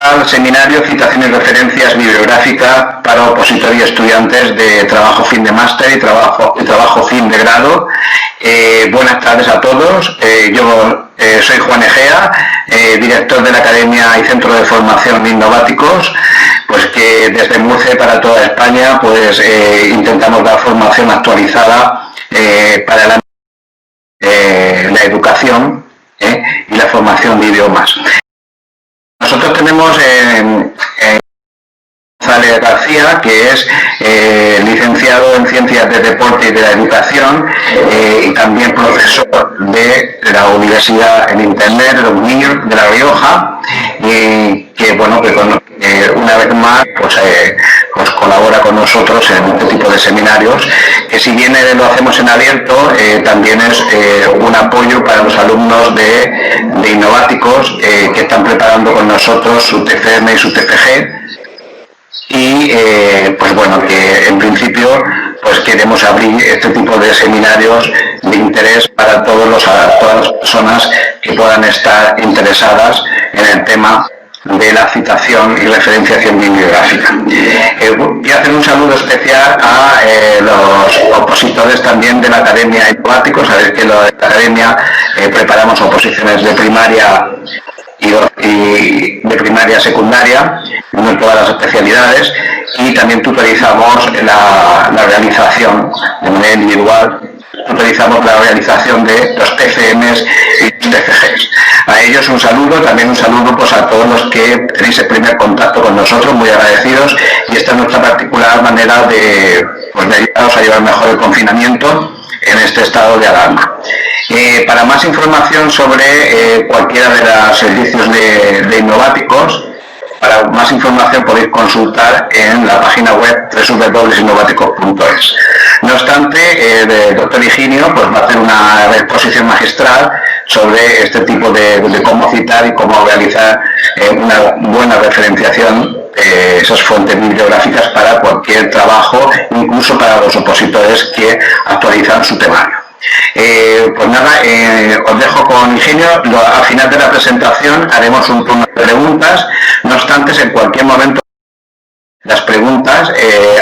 Al seminario Citación y Referencias Bibliográfica para opositores y estudiantes de trabajo fin de máster y trabajo fin de grado. Buenas tardes a todos. Yo soy Juan Egea, director de la Academia y Centro de Formación de Innováticos, pues que desde Murcia para toda España pues intentamos dar formación actualizada para la educación y la formación de idiomas. Nosotros tenemos González García, que es licenciado en Ciencias de Deporte y de la Educación y también profesor de la Universidad en Internet, de UNIR de La Rioja, y que, bueno, que una vez más pues colabora con nosotros en este tipo de seminarios, que si bien lo hacemos en abierto, también es un apoyo para los alumnos de Innováticos que están preparando con nosotros su TFM y su TFG. Y pues bueno, que en principio pues queremos abrir este tipo de seminarios de interés para todas las personas que puedan estar interesadas en el tema de la citación y referenciación bibliográfica. Y hacer un saludo especial a los opositores también de la Academia Innováticos. Sabéis que en la Academia preparamos oposiciones de primaria y de primaria secundaria en todas las especialidades, y también tutorizamos la realización de manera individual, tutorizamos la realización de los TFMs y los TFGs. A ellos un saludo, también un saludo pues a todos los que tenéis el primer contacto con nosotros, muy agradecidos, y esta es nuestra particular manera de ayudaros a llevar mejor el confinamiento en este estado de alarma. Para más información sobre cualquiera de los servicios de Innováticos, para más información podéis consultar en la página web www.innovaticos.es. No obstante, el doctor Higinio pues, va a hacer una exposición magistral sobre este tipo de cómo citar y cómo realizar una buena referenciación de esas fuentes bibliográficas para cualquier trabajo, incluso para los opositores que actualizan su temario. Pues nada, os dejo con Higinio. Al final de la presentación haremos un turno de preguntas. No obstante, en cualquier momento las preguntas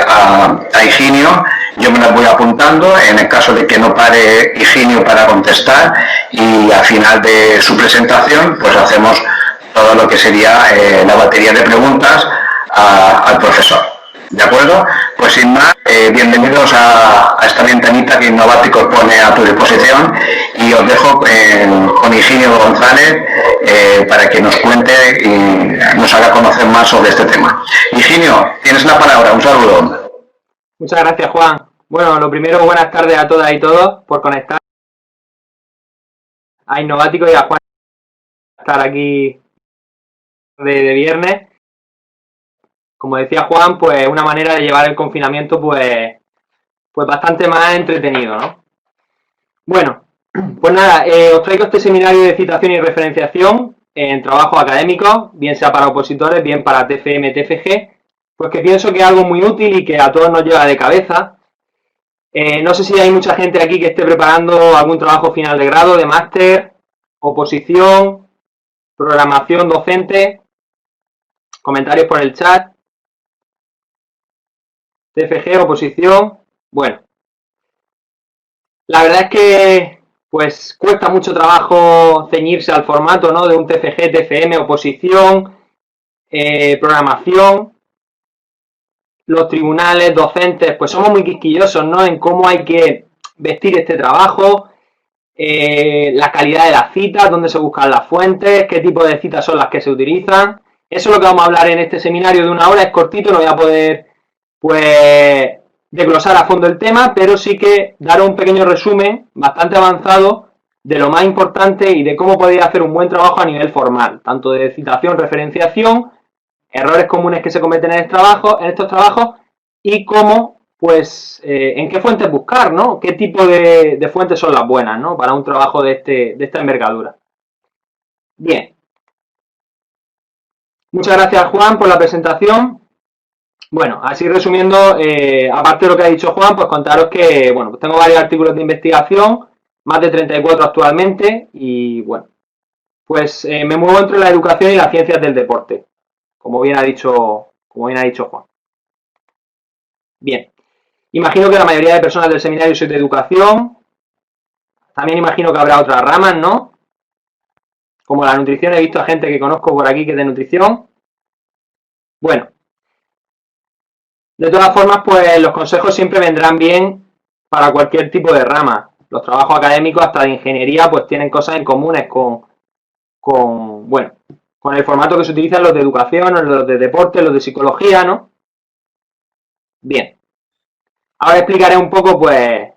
a Higinio yo me las voy apuntando en el caso de que no pare Higinio para contestar, y al final de su presentación pues hacemos todo lo que sería la batería de preguntas al profesor. ¿De acuerdo? Pues sin más, bienvenidos a esta ventanita que Innováticos pone a tu disposición, y os dejo con Higinio González para que nos cuente y nos haga conocer más sobre este tema. Higinio, tienes la palabra, un saludo. Muchas gracias, Juan. Bueno, lo primero, buenas tardes a todas y todos por conectar a Innováticos y a Juan estar aquí de viernes. Como decía Juan, pues una manera de llevar el confinamiento pues bastante más entretenido, ¿no? Bueno, pues nada, os traigo este seminario de citación y referenciación en trabajos académicos, bien sea para opositores, bien para TFM, TFG, pues que pienso que es algo muy útil y que a todos nos lleva de cabeza. No sé si hay mucha gente aquí que esté preparando algún trabajo final de grado, de máster, oposición, programación docente. Comentarios por el chat. TFG, oposición. Bueno, la verdad es que pues cuesta mucho trabajo ceñirse al formato, ¿no? De un TFG, TFM, oposición, programación. Los tribunales, docentes, pues somos muy quisquillosos, ¿no? En cómo hay que vestir este trabajo, la calidad de las citas, dónde se buscan las fuentes, qué tipo de citas son las que se utilizan. Eso es lo que vamos a hablar en este seminario de 1 hora, es cortito, no voy a poder, pues, desglosar a fondo el tema, pero sí que dar un pequeño resumen bastante avanzado de lo más importante y de cómo podéis hacer un buen trabajo a nivel formal, tanto de citación, referenciación, errores comunes que se cometen en estos trabajos y cómo, pues, en qué fuentes buscar, ¿no? Qué tipo de fuentes son las buenas, ¿no? Para un trabajo de esta envergadura. Bien. Muchas gracias, Juan, por la presentación. Bueno, así resumiendo, aparte de lo que ha dicho Juan, pues contaros que, bueno, pues tengo varios artículos de investigación, más de 34 actualmente, y bueno, pues me muevo entre la educación y las ciencias del deporte. como bien ha dicho Juan. Bien, imagino que la mayoría de personas del seminario sois de educación. También imagino que habrá otras ramas, ¿no? Como la nutrición, he visto a gente que conozco por aquí que es de nutrición. Bueno, de todas formas, pues los consejos siempre vendrán bien para cualquier tipo de rama. Los trabajos académicos, hasta de ingeniería, pues tienen cosas en comunes bueno, con el formato que se utiliza en los de educación, en los de deporte, en los de psicología, ¿no? Bien. Ahora explicaré un poco, pues,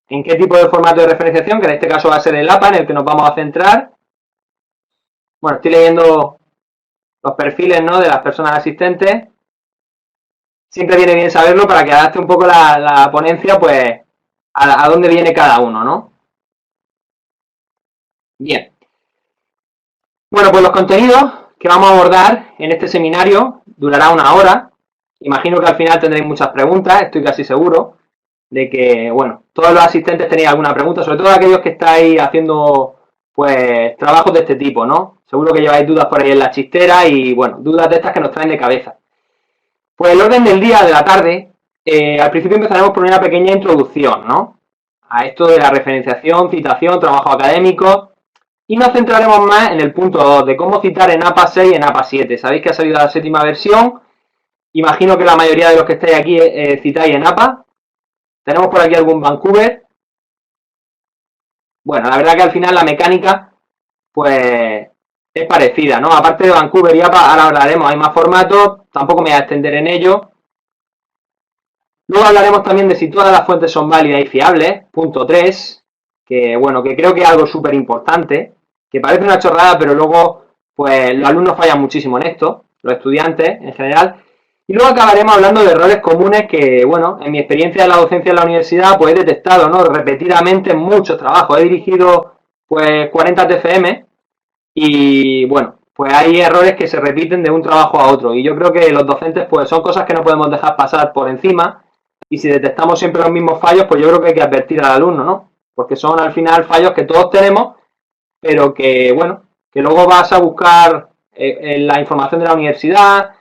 en qué tipo de formato de referenciación, que en este caso va a ser el APA, en el que nos vamos a centrar. Bueno, estoy leyendo los perfiles, ¿no?, de las personas asistentes. Siempre viene bien saberlo para que adapte un poco la ponencia, pues, a dónde viene cada uno, ¿no? Bien. Bueno, pues los contenidos que vamos a abordar en este seminario durará 1 hora. Imagino que al final tendréis muchas preguntas, estoy casi seguro de que, bueno, todos los asistentes tenéis alguna pregunta, sobre todo aquellos que estáis haciendo, pues, trabajos de este tipo, ¿no? Seguro que lleváis dudas por ahí en la chistera y, bueno, dudas de estas que nos traen de cabeza. Pues el orden del día, de la tarde, al principio empezaremos por una pequeña introducción, ¿no?, a esto de la referenciación, citación, trabajo académico, y nos centraremos más en el punto 2, de cómo citar en APA 6 y en APA 7. Sabéis que ha salido la 7ª versión, imagino que la mayoría de los que estáis aquí citáis en APA. Tenemos por aquí algún Vancouver. Bueno, la verdad que al final la mecánica, pues, es parecida, ¿no? Aparte de Vancouver y APA, ahora hablaremos, hay más formatos, tampoco me voy a extender en ello. Luego hablaremos también de si todas las fuentes son válidas y fiables, punto 3, que, bueno, que creo que es algo súper importante, que parece una chorrada, pero luego, pues, los alumnos fallan muchísimo en esto, los estudiantes en general. Y luego acabaremos hablando de errores comunes que, bueno, en mi experiencia en la docencia en la universidad, pues he detectado, ¿no?, repetidamente en muchos trabajos. He dirigido, pues, 40 TFM y, bueno, pues hay errores que se repiten de un trabajo a otro. Y yo creo que los docentes, pues, son cosas que no podemos dejar pasar por encima. Y si detectamos siempre los mismos fallos, pues yo creo que hay que advertir al alumno, ¿no? Porque son al final fallos que todos tenemos, pero que, bueno, que luego vas a buscar en la información de la universidad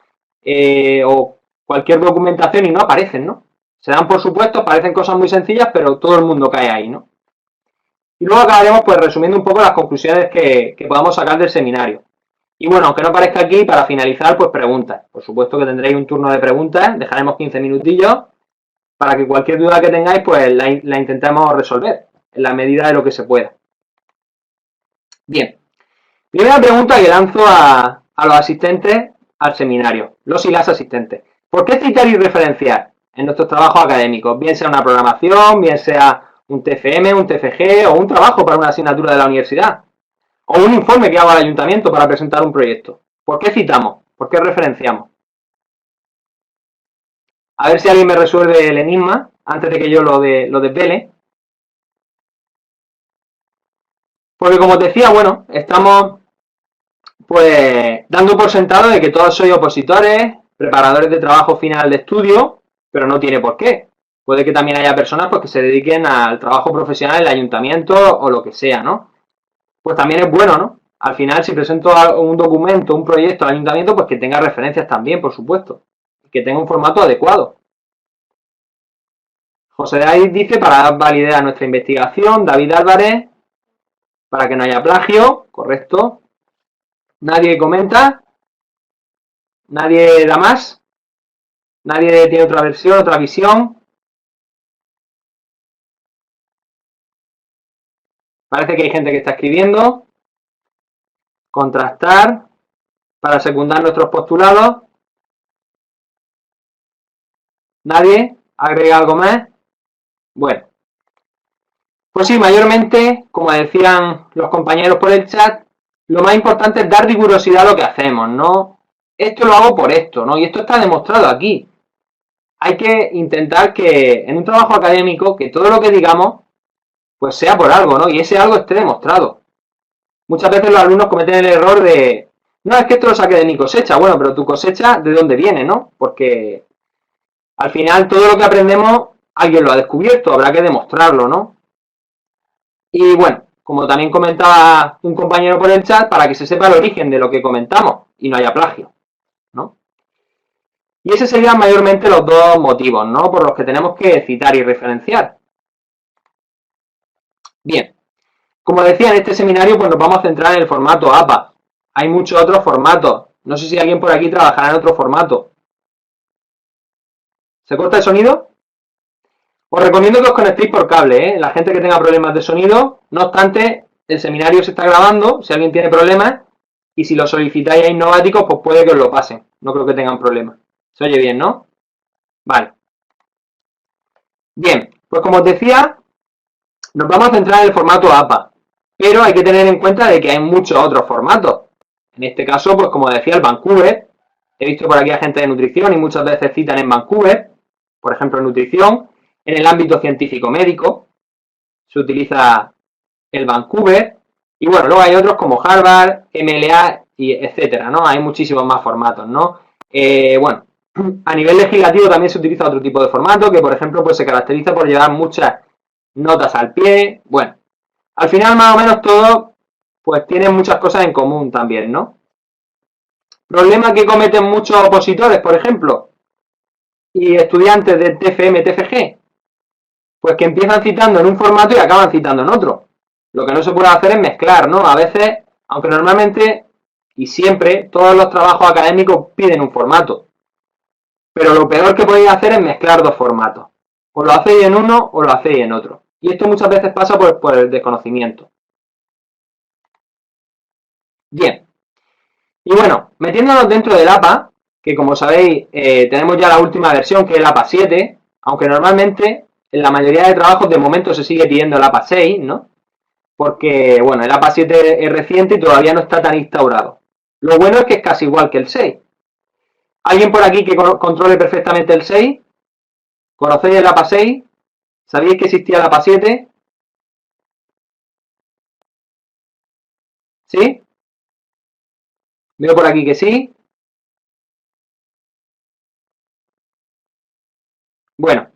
o cualquier documentación y no aparecen, ¿no? Se dan por supuesto, parecen cosas muy sencillas, pero todo el mundo cae ahí, ¿no? Y luego acabaremos, pues, resumiendo un poco las conclusiones que podamos sacar del seminario. Y bueno, aunque no parezca aquí, para finalizar, pues preguntas. Por supuesto que tendréis un turno de preguntas, dejaremos 15 minutillos para que cualquier duda que tengáis, pues la intentemos resolver en la medida de lo que se pueda. Bien, primera pregunta que lanzo a los asistentes al seminario, los y las asistentes. ¿Por qué citar y referenciar en nuestros trabajos académicos? Bien sea una programación, bien sea un TFM, un TFG o un trabajo para una asignatura de la universidad. O un informe que hago al ayuntamiento para presentar un proyecto. ¿Por qué citamos? ¿Por qué referenciamos? A ver si alguien me resuelve el enigma antes de que yo lo desvele. Porque como os decía, bueno, estamos, pues, dando por sentado de que todos sois opositores, preparadores de trabajo final de estudio, pero no tiene por qué. Puede que también haya personas, pues, que se dediquen al trabajo profesional en el ayuntamiento o lo que sea, ¿no? Pues también es bueno, ¿no? Al final, si presento un documento, un proyecto al ayuntamiento, pues que tenga referencias también, por supuesto. Que tenga un formato adecuado. José David dice, para dar validez a nuestra investigación. David Álvarez, para que no haya plagio, correcto. Nadie comenta. Nadie da más. Nadie tiene otra versión, otra visión. Parece que hay gente que está escribiendo. Contrastar para secundar nuestros postulados. ¿Nadie agrega algo más? Bueno. Pues sí, mayormente, como decían los compañeros por el chat, lo más importante es dar rigurosidad a lo que hacemos, ¿no? Esto lo hago por esto, ¿no? Y esto está demostrado aquí. Hay que intentar que en un trabajo académico, que todo lo que digamos, pues sea por algo, ¿no? Y ese algo esté demostrado. Muchas veces los alumnos cometen el error de, no, es que esto lo saqué de mi cosecha. Bueno, pero tu cosecha, ¿de dónde viene, no? Porque al final todo lo que aprendemos, alguien lo ha descubierto, habrá que demostrarlo, ¿no? Y bueno, como también comentaba un compañero por el chat, para que se sepa el origen de lo que comentamos y no haya plagio, ¿no? Y esos serían mayormente los dos motivos, ¿no? Por los que tenemos que citar y referenciar. Bien, como decía en este seminario, pues nos vamos a centrar en el formato APA. Hay muchos otros formatos. No sé si alguien por aquí trabajará en otro formato. ¿Se corta el sonido? Os recomiendo que os conectéis por cable, ¿eh? La gente que tenga problemas de sonido. No obstante, el seminario se está grabando, si alguien tiene problemas, y si lo solicitáis a Innováticos, pues puede que os lo pasen. No creo que tengan problemas. Se oye bien, ¿no? Vale. Bien, pues como os decía, nos vamos a centrar en el formato APA, pero hay que tener en cuenta de que hay muchos otros formatos. En este caso, pues como decía, el Vancouver. He visto por aquí a gente de nutrición y muchas veces citan en Vancouver, por ejemplo, en nutrición. En el ámbito científico-médico se utiliza el Vancouver. Y bueno, luego hay otros como Harvard, MLA, y etcétera, ¿no? Hay muchísimos más formatos, ¿no? Bueno, a nivel legislativo también se utiliza otro tipo de formato que, por ejemplo, pues se caracteriza por llevar muchas notas al pie. Bueno, al final más o menos todos pues tienen muchas cosas en común también, ¿no? Problema que cometen muchos opositores, por ejemplo, y estudiantes de TFM, TFG, pues que empiezan citando en un formato y acaban citando en otro. Lo que no se puede hacer es mezclar, ¿no? A veces, aunque normalmente y siempre todos los trabajos académicos piden un formato, pero lo peor que podéis hacer es mezclar dos formatos. O lo hacéis en uno o lo hacéis en otro. Y esto muchas veces pasa por el desconocimiento. Bien. Y bueno, metiéndonos dentro del APA, que como sabéis tenemos ya la última versión que es el APA 7, aunque normalmente en la mayoría de trabajos de momento se sigue pidiendo el APA 6, ¿no? Porque, bueno, el APA 7 es reciente y todavía no está tan instaurado. Lo bueno es que es casi igual que el 6. ¿Alguien por aquí que controle perfectamente el 6? ¿Conocéis el APA 6? ¿Sabíais que existía el APA 7? ¿Sí? Veo por aquí que sí. Bueno,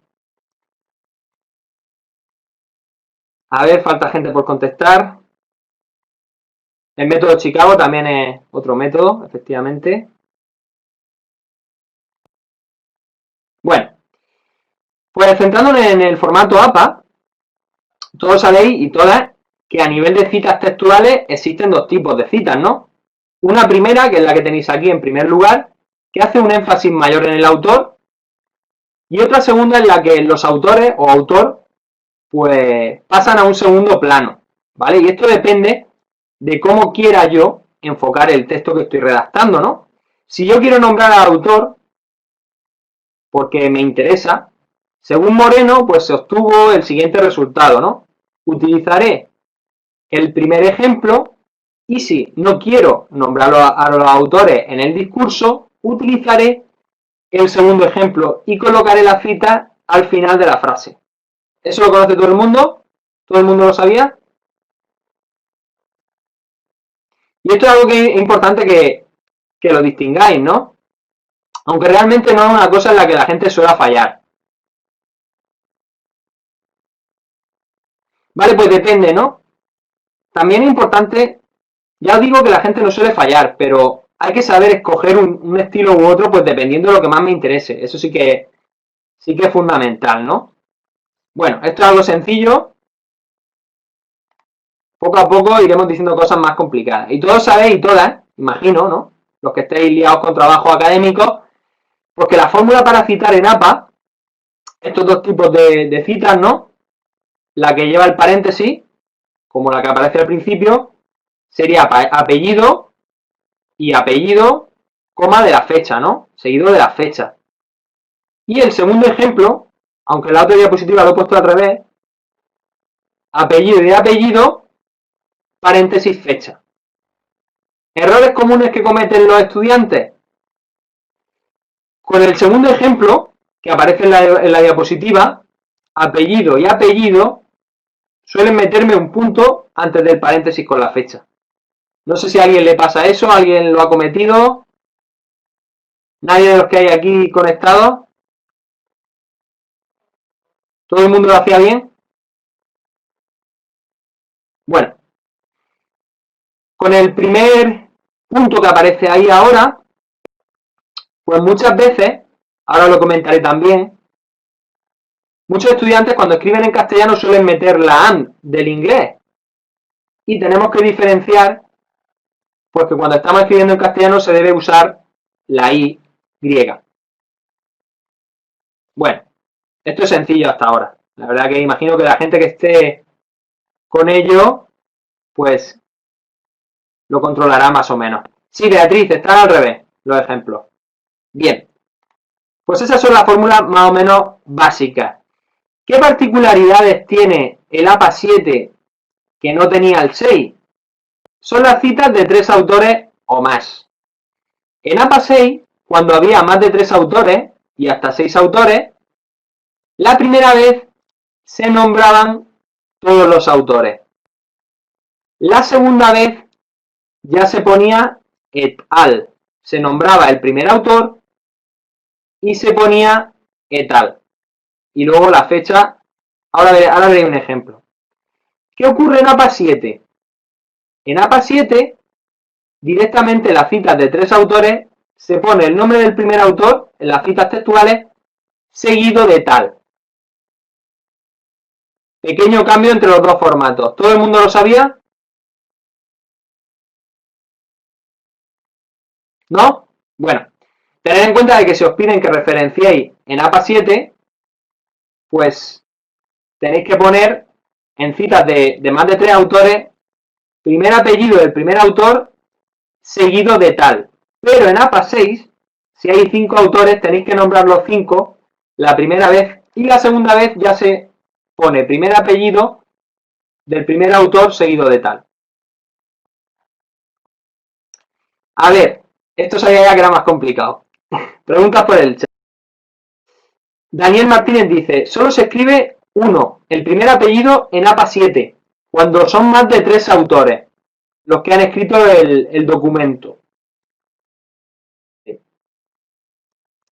a ver, falta gente por contestar. El método Chicago también es otro método, efectivamente. Bueno, pues centrándonos en el formato APA, todos sabéis y todas que a nivel de citas textuales existen dos tipos de citas, ¿no? Una primera, que es la que tenéis aquí en primer lugar, que hace un énfasis mayor en el autor, y otra segunda en la que los autores o autor pues pasan a un segundo plano, ¿vale? Y esto depende de cómo quiera yo enfocar el texto que estoy redactando, ¿no? Si yo quiero nombrar al autor porque me interesa, según Moreno, pues se obtuvo el siguiente resultado, ¿no? Utilizaré el primer ejemplo y si no quiero nombrar a los autores en el discurso, utilizaré el segundo ejemplo y colocaré la cita al final de la frase. ¿Eso lo conoce todo el mundo? ¿Todo el mundo lo sabía? Y esto es algo que es importante que lo distingáis, ¿no? Aunque realmente no es una cosa en la que la gente suele fallar. Vale, pues depende, ¿no? También es importante, ya os digo que la gente no suele fallar, pero hay que saber escoger un estilo u otro, pues dependiendo de lo que más me interese. Eso sí que es fundamental, ¿no? Bueno, esto es algo sencillo. Poco a poco iremos diciendo cosas más complicadas. Y todos sabéis, y todas, imagino, ¿no? Los que estéis liados con trabajos académicos, porque la fórmula para citar en APA, estos dos tipos de citas, ¿no? La que lleva el paréntesis, como la que aparece al principio, sería apellido y apellido, coma de la fecha, ¿no? Seguido de la fecha. Y el segundo ejemplo, aunque la otra diapositiva lo he puesto al revés, apellido y apellido, paréntesis, fecha. Errores comunes que cometen los estudiantes. Con el segundo ejemplo, que aparece en la diapositiva, apellido y apellido, suelen meterme un punto antes del paréntesis con la fecha. No sé si a alguien le pasa eso, alguien lo ha cometido. Nadie de los que hay aquí conectados. ¿Todo el mundo lo hacía bien? Bueno, con el primer punto que aparece ahí ahora, pues muchas veces, ahora lo comentaré también, muchos estudiantes cuando escriben en castellano suelen meter la AND del inglés. Y tenemos que diferenciar, pues que cuando estamos escribiendo en castellano se debe usar la I griega. Bueno, esto es sencillo hasta ahora. La verdad que imagino que la gente que esté con ello, pues lo controlará más o menos. Sí, Beatriz, están al revés los ejemplos. Bien, pues esas son las fórmulas más o menos básicas. ¿Qué particularidades tiene el APA 7 que no tenía el 6? Son las citas de 3 autores o más. En APA 6, cuando había más de 3 autores y hasta 6 autores, la primera vez se nombraban todos los autores. La segunda vez ya se ponía et al. Se nombraba el primer autor y se ponía et al. Y luego la fecha. Ahora veré un ejemplo. ¿Qué ocurre en APA 7? En APA 7, directamente en las citas de 3 autores, se pone el nombre del primer autor en las citas textuales, seguido de tal. Pequeño cambio entre los dos formatos. ¿Todo el mundo lo sabía? ¿No? Bueno, tened en cuenta de que si os piden que referenciéis en APA 7, pues tenéis que poner en citas de más de 3 autores, primer apellido del primer autor, seguido de tal. Pero en APA 6, si hay 5 autores, tenéis que nombrar los 5 la primera vez y la segunda vez ya se pone primer apellido del primer autor seguido de tal. A ver, esto sabía ya que era más complicado. Preguntas por el chat. Daniel Martínez dice, solo se escribe uno, el primer apellido en APA 7, cuando son más de 3 autores los que han escrito el documento.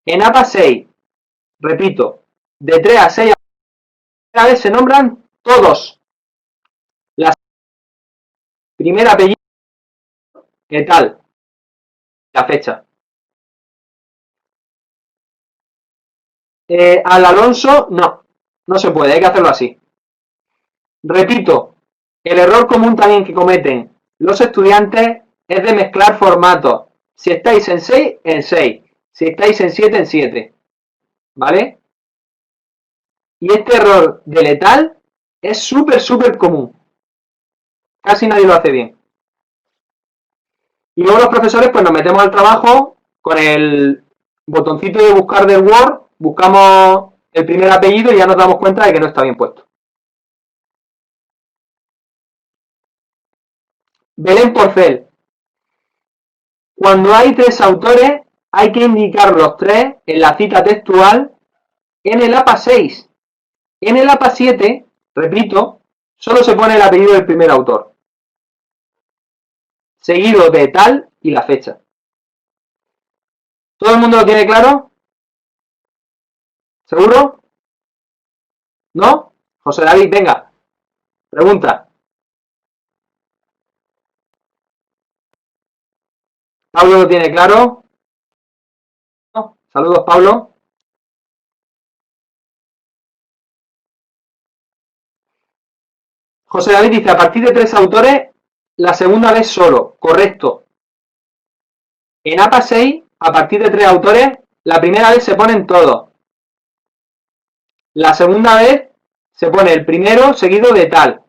En APA 6, repito, de 3 a 6 a vez se nombran todos. Primer apellido, ¿qué tal? La fecha. Al Alonso, no se puede, hay que hacerlo así. Repito, el error común también que cometen los estudiantes es de mezclar formatos. Si estáis en 6, en 6. Si estáis en 7, en 7. ¿Vale? Y este error de letal es súper común. Casi nadie lo hace bien. Y luego los profesores pues nos metemos al trabajo con el botoncito de buscar del Word, buscamos el primer apellido y ya nos damos cuenta de que no está bien puesto. Belén Porcel. Cuando hay 3 autores, hay que indicar los 3 en la cita textual en el APA 6. En el APA 7, repito, solo se pone el apellido del primer autor, seguido de tal y la fecha. ¿Todo el mundo lo tiene claro? ¿Seguro? ¿No? José David, venga, pregunta. ¿Pablo lo tiene claro? ¿No? Saludos, Pablo. José David dice, a partir de 3 autores, la segunda vez solo. Correcto. En APA 6, a partir de 3 autores, la primera vez se ponen todos. La segunda vez se pone el primero seguido de tal.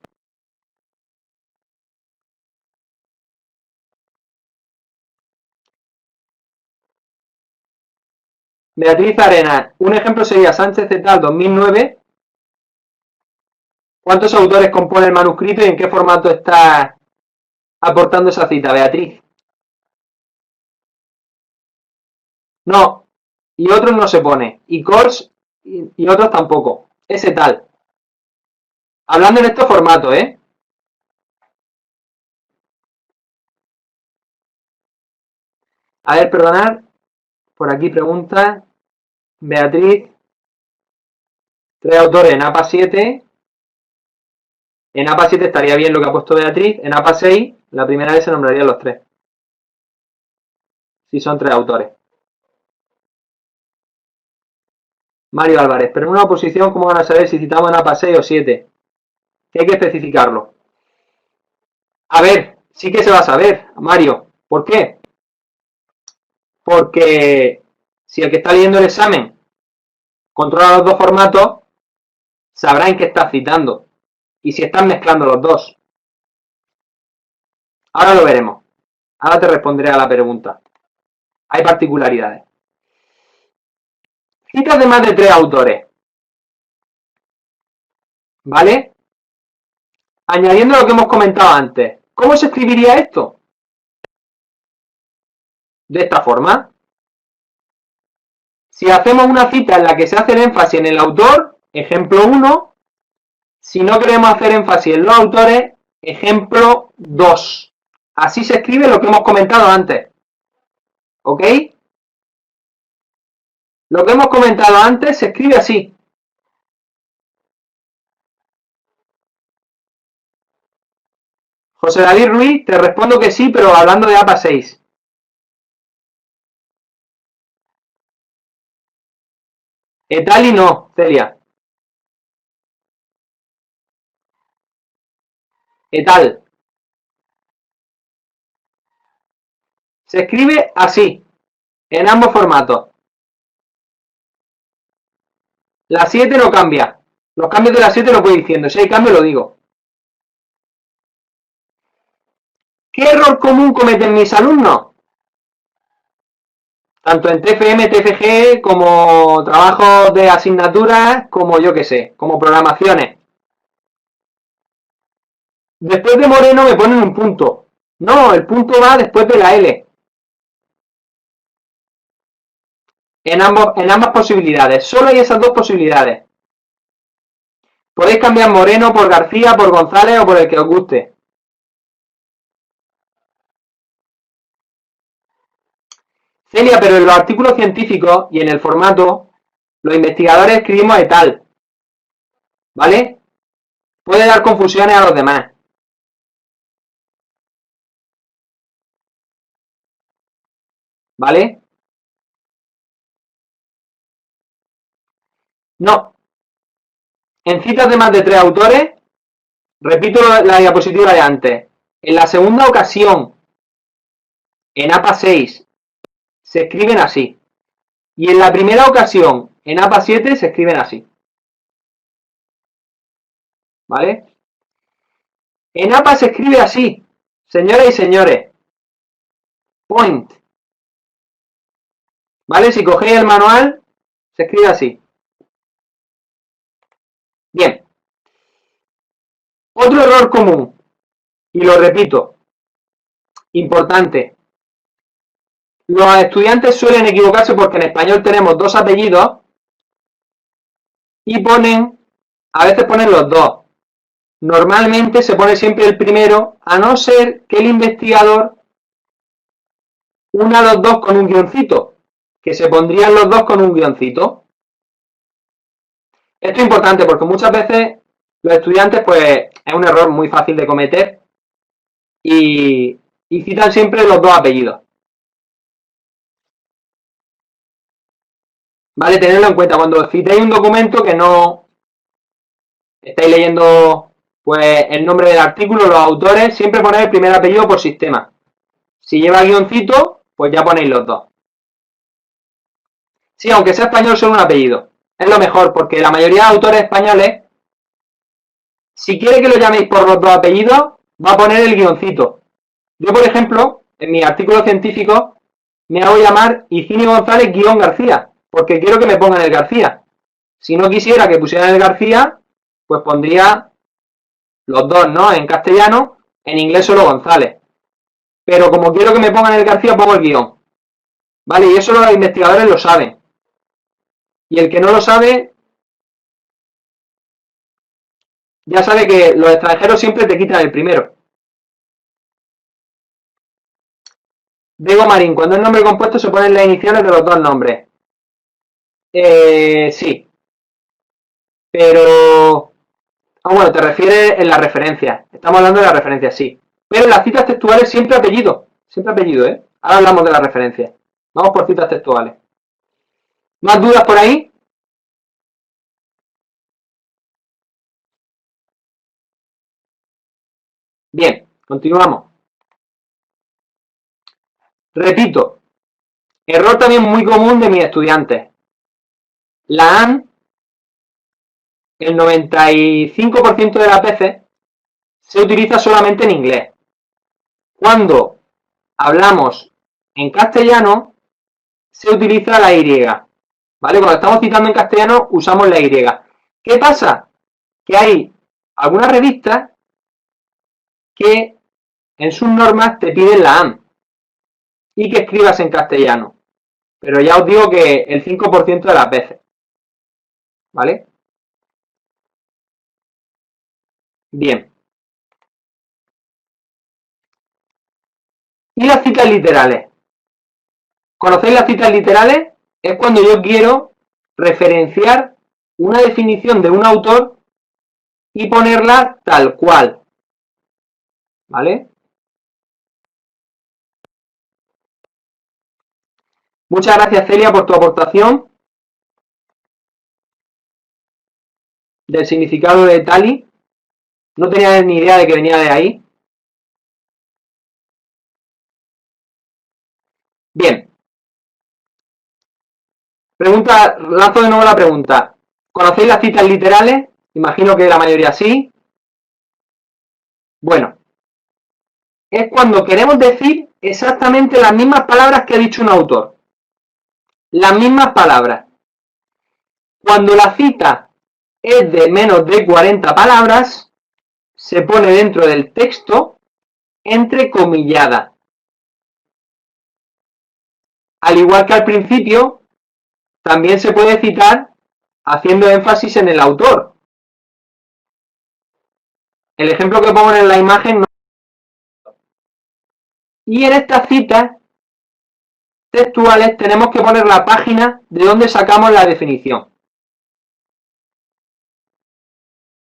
Beatriz Arena, un ejemplo sería Sánchez et al. 2009. ¿Cuántos autores compone el manuscrito y en qué formato está aportando esa cita, Beatriz? No, y otros no se pone. Y Kors y otros tampoco. Ese tal. Hablando en estos formatos, ¿eh? A ver, perdonad. Por aquí pregunta Beatriz. 3 autores en APA 7. En APA 7 estaría bien lo que ha puesto Beatriz. En APA 6, la primera vez se nombrarían los 3. si son 3 autores. Mario Álvarez, pero en una oposición, ¿cómo van a saber si citamos en APA 6 o 7? Que hay que especificarlo. A ver, sí que se va a saber, Mario. ¿Por qué? Porque si el que está leyendo el examen controla los dos formatos, sabrá en qué está citando y si están mezclando los dos. Ahora lo veremos. Ahora te responderé a la pregunta. Hay particularidades. Citas de más de 3 autores. ¿Vale? Añadiendo lo que hemos comentado antes. ¿Cómo se escribiría esto? De esta forma. Si hacemos una cita en la que se hace el énfasis en el autor, ejemplo 1. Si no queremos hacer énfasis en los autores, ejemplo 2. Así se escribe lo que hemos comentado antes. ¿Ok? Lo que hemos comentado antes se escribe así. José David Ruiz, te respondo que sí, pero hablando de APA 6. Etali no, Celia. Etal. Se escribe así, en ambos formatos. La 7 no cambia. Los cambios de la 7 lo voy diciendo. Si hay cambio, lo digo. ¿Qué error común cometen mis alumnos? Tanto en TFM, TFG, como trabajos de asignaturas, como yo que sé, como programaciones. Después de Moreno me ponen un punto. No, el punto va después de la L. En ambas posibilidades. Solo hay esas dos posibilidades. Podéis cambiar Moreno por García, por González o por el que os guste. Celia, pero en los artículos científicos y en el formato, los investigadores escribimos etal. ¿Vale? Puede dar confusiones a los demás. ¿Vale? No. En citas de más de 3 autores, repito la diapositiva de antes. En la segunda ocasión, en APA 6, se escriben así. Y en la primera ocasión, en APA 7, se escriben así. ¿Vale? En APA se escribe así, señoras y señores. Point. ¿Vale? Si cogéis el manual, se escribe así. Bien. Otro error común, y lo repito, importante. Los estudiantes suelen equivocarse porque en español tenemos 2 apellidos y a veces ponen los 2. Normalmente se pone siempre el primero, a no ser que el investigador una los 2 con un guioncito, que se pondrían los 2 con un guioncito. Esto es importante porque muchas veces los estudiantes, pues es un error muy fácil de cometer y citan siempre los 2 apellidos. Vale, tenedlo en cuenta cuando citéis un documento que no estáis leyendo pues el nombre del artículo, los autores, siempre ponéis el primer apellido por sistema. Si lleva guioncito, pues ya ponéis los 2. Sí, aunque sea español, solo un apellido. Es lo mejor, porque la mayoría de autores españoles, si quiere que lo llaméis por los 2 apellidos, va a poner el guioncito. Yo, por ejemplo, en mi artículo científico, me hago llamar Higinio González-García, porque quiero que me pongan el García. Si no quisiera que pusieran el García, pues pondría los 2, ¿no? En castellano, en inglés solo González. Pero como quiero que me pongan el García, pongo el guión. ¿Vale? Y eso los investigadores lo saben. Y el que no lo sabe, ya sabe que los extranjeros siempre te quitan el primero. Diego Marín, cuando es nombre compuesto se ponen las iniciales de los 2 nombres. Sí. Pero... bueno, te refieres en la referencia. Estamos hablando de la referencia, sí. Pero en las citas textuales siempre apellido. Siempre apellido, ¿eh? Ahora hablamos de las referencias. Vamos por citas textuales. ¿Más dudas por ahí? Bien, continuamos. Repito, error también muy común de mis estudiantes. La AN, el 95% de las veces, se utiliza solamente en inglés. Cuando hablamos en castellano, se utiliza la Y. ¿Vale? Cuando estamos citando en castellano, usamos la Y. ¿Qué pasa? Que hay algunas revistas que en sus normas te piden la AN y que escribas en castellano. Pero ya os digo que el 5% de las veces. ¿Vale? Bien. ¿Y las citas literales? ¿Conocéis las citas literales? Es cuando yo quiero referenciar una definición de un autor y ponerla tal cual. ¿Vale? Muchas gracias, Celia, por tu aportación del significado de Tali. No tenía ni idea de que venía de ahí. Bien. Lanzo de nuevo la pregunta. ¿Conocéis las citas literales? Imagino que la mayoría sí. Bueno, es cuando queremos decir exactamente las mismas palabras que ha dicho un autor. Las mismas palabras. Cuando la cita es de menos de 40 palabras, se pone dentro del texto entrecomillada. Al igual que al principio, también se puede citar haciendo énfasis en el autor. El ejemplo que pongo en la imagen no. Y en estas citas textuales tenemos que poner la página de donde sacamos la definición.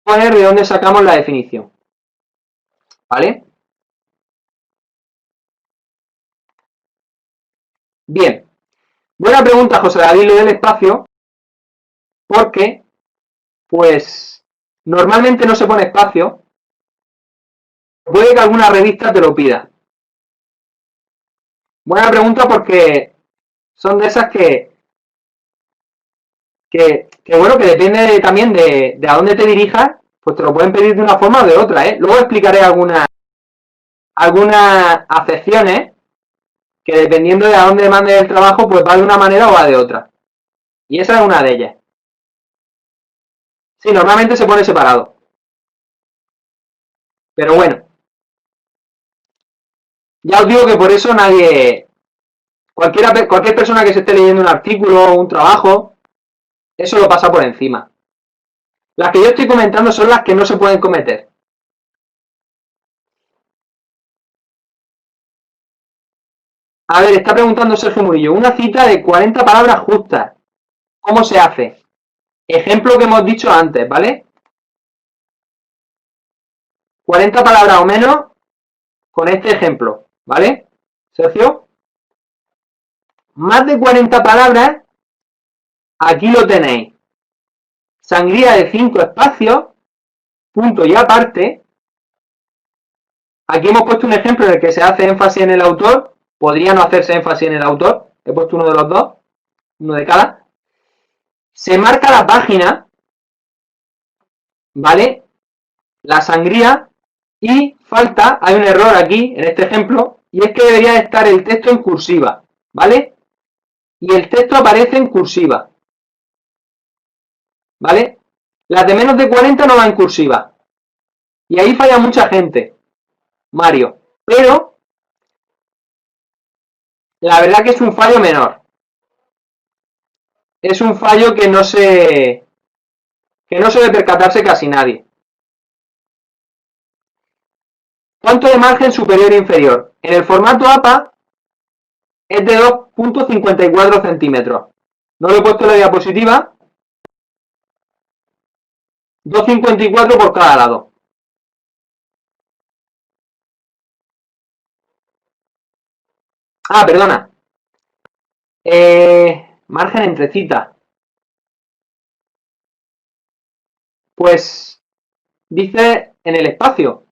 Poner de dónde sacamos la definición. ¿Vale? Bien. Buena pregunta, José David, lo del espacio, porque, pues, normalmente no se pone espacio. Puede que alguna revista te lo pida. Buena pregunta porque son de esas que bueno, que depende también de a dónde te dirijas, pues te lo pueden pedir de una forma o de otra, ¿eh? Luego explicaré algunas acepciones que dependiendo de a dónde mandes el trabajo, pues va de una manera o va de otra. Y esa es una de ellas. Sí, normalmente se pone separado. Pero bueno. Ya os digo que por eso nadie... Cualquier persona que se esté leyendo un artículo o un trabajo, eso lo pasa por encima. Las que yo estoy comentando son las que no se pueden cometer. A ver, está preguntando Sergio Murillo. Una cita de 40 palabras justas. ¿Cómo se hace? Ejemplo que hemos dicho antes, ¿vale? 40 palabras o menos con este ejemplo, ¿vale? Sergio. Más de 40 palabras, aquí lo tenéis. Sangría de 5 espacios, punto y aparte. Aquí hemos puesto un ejemplo en el que se hace énfasis en el autor. Podría no hacerse énfasis en el autor. He puesto uno de los dos, uno de cada. Se marca la página, ¿vale? La sangría y falta, hay un error aquí en este ejemplo, y es que debería estar el texto en cursiva, ¿vale? Y el texto aparece en cursiva, ¿vale? Las de menos de 40 no va en cursiva. Y ahí falla mucha gente, Mario. Pero la verdad que es un fallo menor. Es un fallo que no suele percatarse casi nadie. ¿Cuánto de margen superior e inferior? En el formato APA es de 2,54 centímetros. No lo he puesto en la diapositiva. 2,54 por cada lado. Ah, perdona. Margen entre citas. Pues dice en el espacio.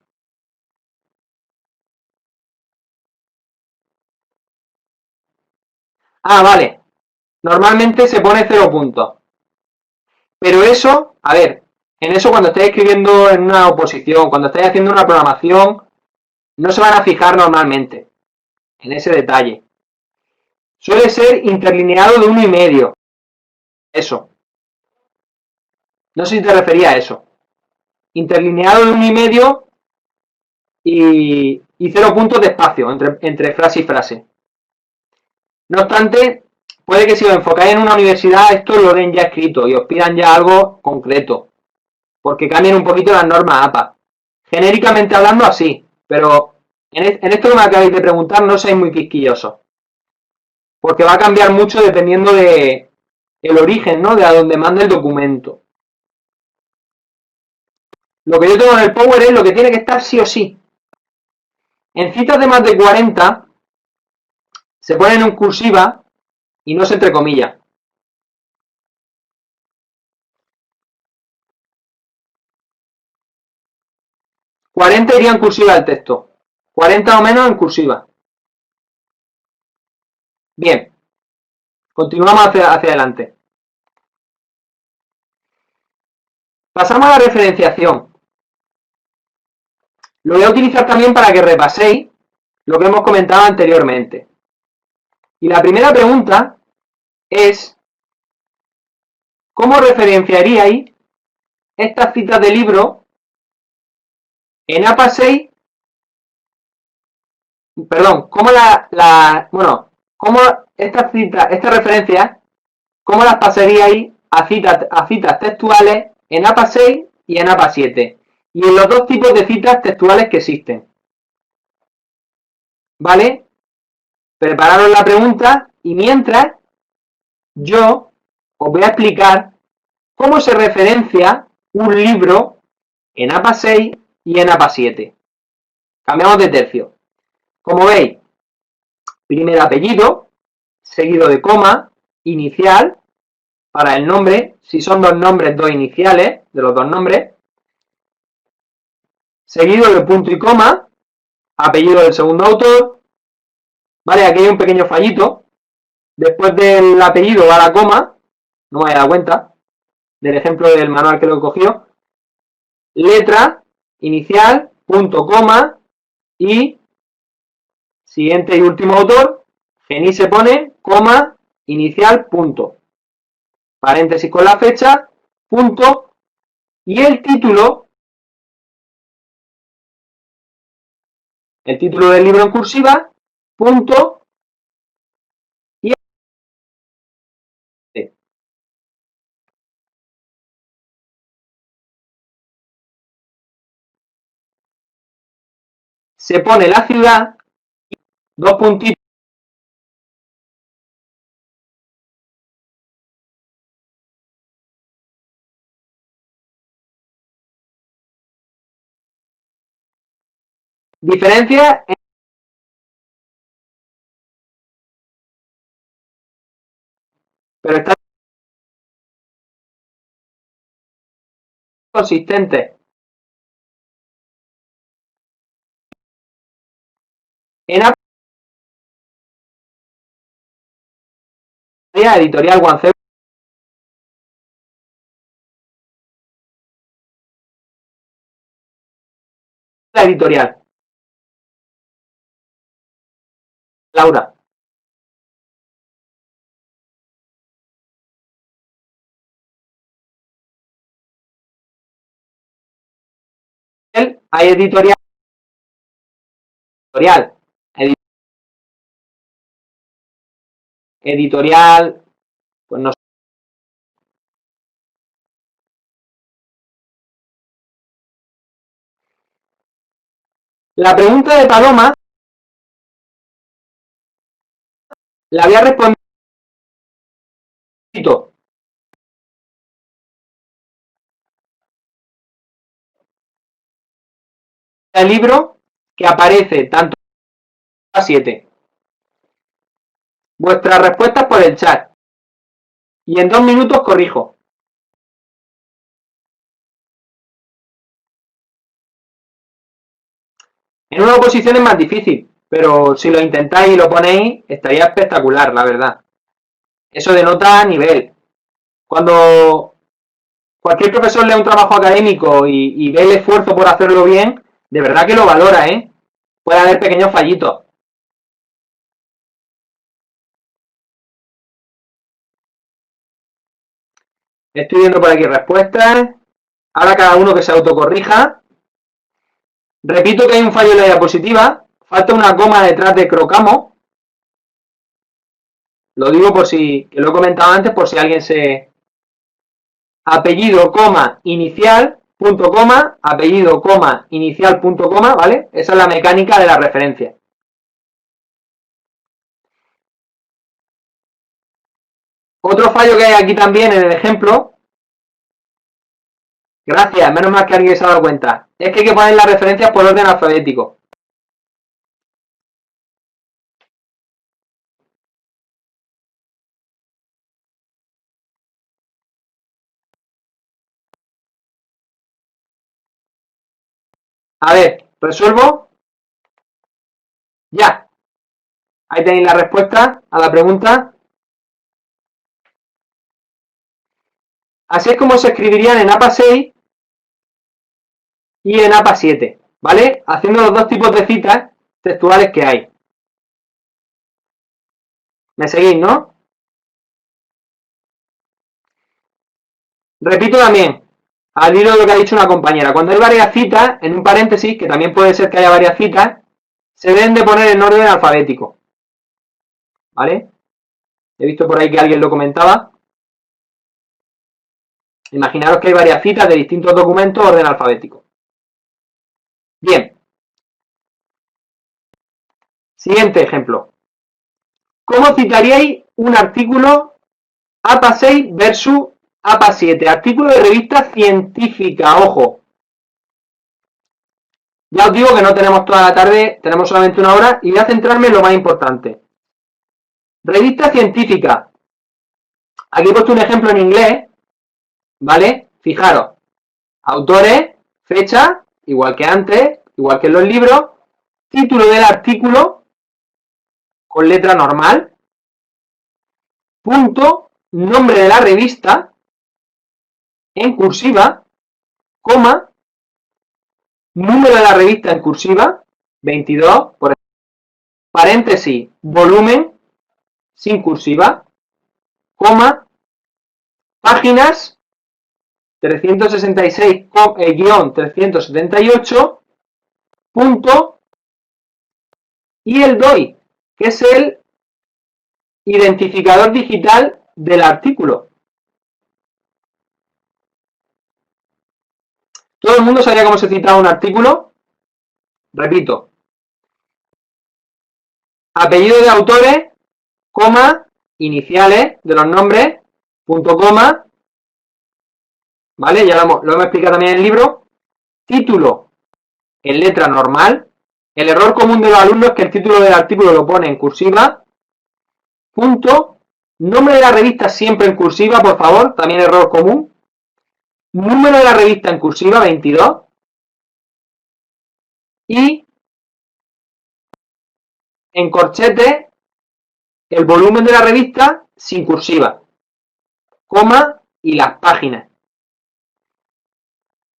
Ah, vale. Normalmente se pone 0 puntos. Pero eso, a ver, en eso cuando estáis escribiendo en una oposición, cuando estáis haciendo una programación, no se van a fijar normalmente en ese detalle. Suele ser interlineado de 1,5. Eso. No sé si te refería a eso. Interlineado de 1,5 y 0 puntos de espacio entre frase y frase. No obstante, puede que si os enfocáis en una universidad, esto lo den ya escrito y os pidan ya algo concreto, porque cambian un poquito las normas APA. Genéricamente hablando así, pero en esto que me acabáis de preguntar no seáis muy quisquillosos, porque va a cambiar mucho dependiendo de el origen, ¿no? De a donde manda el documento. Lo que yo tengo en el Power es lo que tiene que estar sí o sí. En citas de más de 40 se ponen en cursiva y no se entrecomilla. 40 iría en cursiva el texto. 40 o menos en cursiva. Bien, continuamos hacia adelante. Pasamos a la referenciación. Lo voy a utilizar también para que repaséis lo que hemos comentado anteriormente. Y la primera pregunta es, ¿cómo referenciaríais estas citas de libro en APA 6? Perdón, ¿cómo estas referencias, cómo las pasaríais a citas textuales en APA 6 y en APA 7? Y en los dos tipos de citas textuales que existen. ¿Vale? Prepararos la pregunta y mientras yo os voy a explicar cómo se referencia un libro en APA 6 y en APA 7. Cambiamos de tercio. Como veis, primer apellido, seguido de coma, inicial, para el nombre, si son dos nombres, dos iniciales de los dos nombres, seguido de punto y coma, apellido del segundo autor, ¿vale? Aquí hay un pequeño fallito, después del apellido va la coma, no me había dado cuenta, del ejemplo del manual que lo cogió, letra, inicial, punto, coma, y siguiente y último autor, Geni se pone, coma, inicial, punto, paréntesis con la fecha, punto, y el título del libro en cursiva, punto, y se pone la ciudad, dos puntitos, diferencia, pero está consistente. En la editorial Guanceo la editorial. Laura. Hay editorial. Editorial. Pues no sé. La pregunta de Paloma la voy a responder el libro que aparece tanto en la 7. vuestras respuestas por el chat. Y en 2 minutos corrijo. En una oposición es más difícil, pero si lo intentáis y lo ponéis, estaría espectacular, la verdad. Eso denota nivel. Cuando cualquier profesor lee un trabajo académico y ve el esfuerzo por hacerlo bien, de verdad que lo valora, ¿eh? Puede haber pequeños fallitos. Estoy viendo por aquí respuestas. Ahora cada uno que se autocorrija. Repito que hay un fallo en la diapositiva. Falta una coma detrás de crocamo. Lo digo por si, que lo he comentado antes, por si alguien se... Apellido, coma, inicial, punto, coma, apellido, coma, inicial, punto, coma, ¿vale? Esa es la mecánica de la referencia. Otro fallo que hay aquí también en el ejemplo, gracias, menos mal que alguien se ha dado cuenta, es que hay que poner las referencias por orden alfabético. A ver, resuelvo. Ya. Ahí tenéis la respuesta a la pregunta. Así es como se escribirían en APA 6 y en APA 7, ¿vale? Haciendo los dos tipos de citas textuales que hay. ¿Me seguís, no? Repito también, al hilo de lo que ha dicho una compañera, cuando hay varias citas, en un paréntesis, que también puede ser que haya varias citas, se deben de poner en orden alfabético. ¿Vale? He visto por ahí que alguien lo comentaba. Imaginaros que hay varias citas de distintos documentos, orden alfabético. Bien. Siguiente ejemplo. ¿Cómo citaríais un artículo APA 6 versus APA 7? Artículo de revista científica, ojo. Ya os digo que no tenemos toda la tarde, tenemos solamente una hora y voy a centrarme en lo más importante. Revista científica. Aquí he puesto un ejemplo en inglés, ¿vale? Fijaros, autores, fecha, igual que antes, igual que en los libros, título del artículo, con letra normal, punto, nombre de la revista, en cursiva, coma, número de la revista en cursiva, 22, por ejemplo, paréntesis, volumen, sin cursiva, coma, páginas, 366-378, punto, y el DOI, que es el identificador digital del artículo. ¿Todo el mundo sabía cómo se citaba un artículo? Repito. Apellido de autores, coma, iniciales de los nombres, punto, coma, ¿vale? Ya lo hemos explicado también en el libro. Título en letra normal. El error común de los alumnos es que el título del artículo lo pone en cursiva. Punto. Nombre de la revista siempre en cursiva, por favor. También error común. Número de la revista en cursiva, 22. Y en corchete, el volumen de la revista sin cursiva. Coma y las páginas.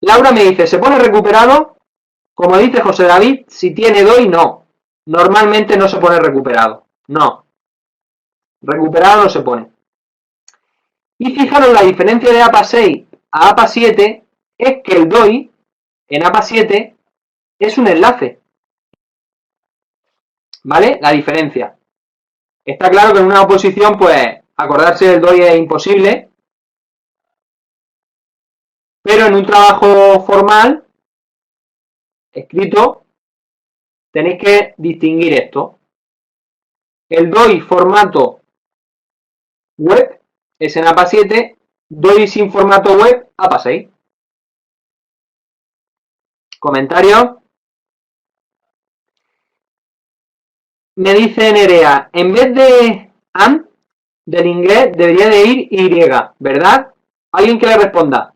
Laura me dice, ¿se pone recuperado? Como dice José David, si tiene DOI, no. Normalmente no se pone recuperado. No. Recuperado no se pone. Y fijaros, la diferencia de APA 6 a APA 7 es que el DOI en APA 7 es un enlace. ¿Vale? La diferencia. Está claro que en una oposición, pues, acordarse del DOI es imposible. Pero en un trabajo formal, escrito, tenéis que distinguir esto. El DOI formato web es en APA 7, DOI sin formato web, APA 6. ¿Comentarios? Me dice Nerea, en vez de am del inglés debería de ir y, ¿verdad? ¿Alguien que le responda?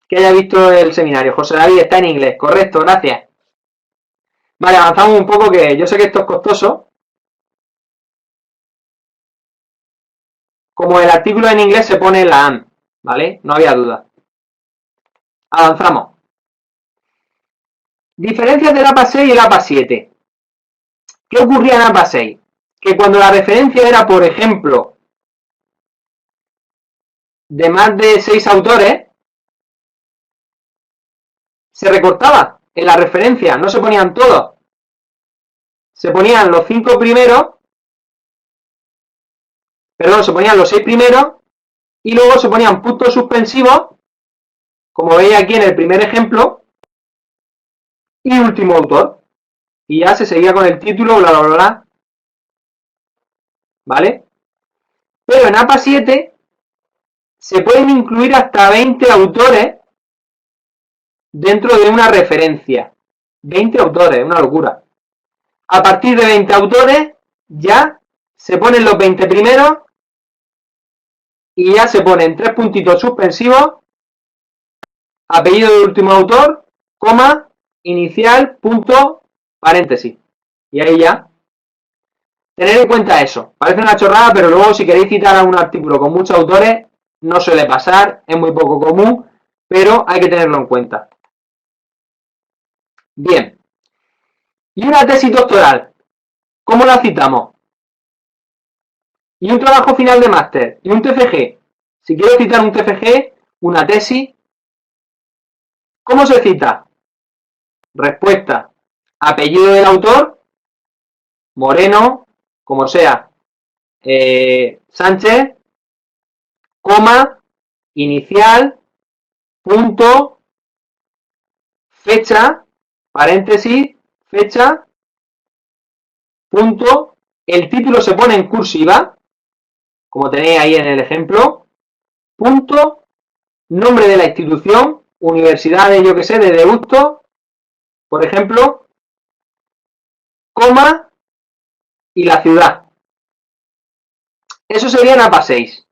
Que haya visto el seminario. José David está en inglés. Correcto, gracias. Vale, avanzamos un poco, que yo sé que esto es costoso. Como el artículo en inglés se pone la am, ¿vale? No había duda. Avanzamos. Diferencias del APA 6 y el APA 7. ¿Qué ocurría en APA 6? Que cuando la referencia era, por ejemplo, de más de 6 autores, se recortaba en la referencia, no se ponían todos. Se ponían los 5 primeros, perdón, se ponían los 6 primeros y luego se ponían puntos suspensivos, como veis aquí en el primer ejemplo, y último autor. Y ya se seguía con el título, bla, bla, bla, bla. ¿Vale? Pero en APA 7 se pueden incluir hasta 20 autores dentro de una referencia. 20 autores, una locura. A partir de 20 autores ya se ponen los 20 primeros y ya se ponen 3 puntitos suspensivos, apellido del último autor, coma, inicial, punto, paréntesis. Y ahí ya. Tener en cuenta eso. Parece una chorrada, pero luego si queréis citar a un artículo con muchos autores, no suele pasar, es muy poco común, pero hay que tenerlo en cuenta. Bien. Y una tesis doctoral, ¿cómo la citamos? Y un trabajo final de máster, y un TFG. Si quiero citar un TFG, una tesis, ¿cómo se cita? Respuesta: apellido del autor, Moreno, como sea, Sánchez, coma, inicial, punto, fecha, paréntesis, fecha, punto, el título se pone en cursiva, como tenéis ahí en el ejemplo, punto, nombre de la institución, universidad de, yo que sé, de Deusto, por ejemplo, coma, y la ciudad. Eso sería en APA 6.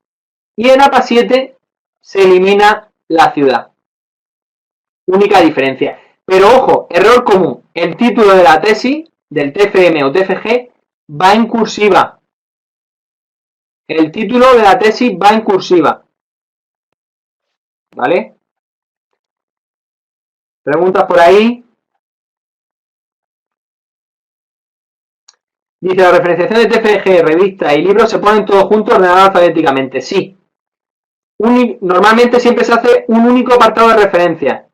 Y en APA 7 se elimina la ciudad. Única diferencia. Pero ojo, error común. El título de la tesis, del TFM o TFG, va en cursiva. El título de la tesis va en cursiva. ¿Vale? ¿Preguntas por ahí? Dice, la referenciación de TFG, revista y libros se ponen todos juntos ordenados alfabéticamente. Sí. Normalmente siempre se hace un único apartado de referencia.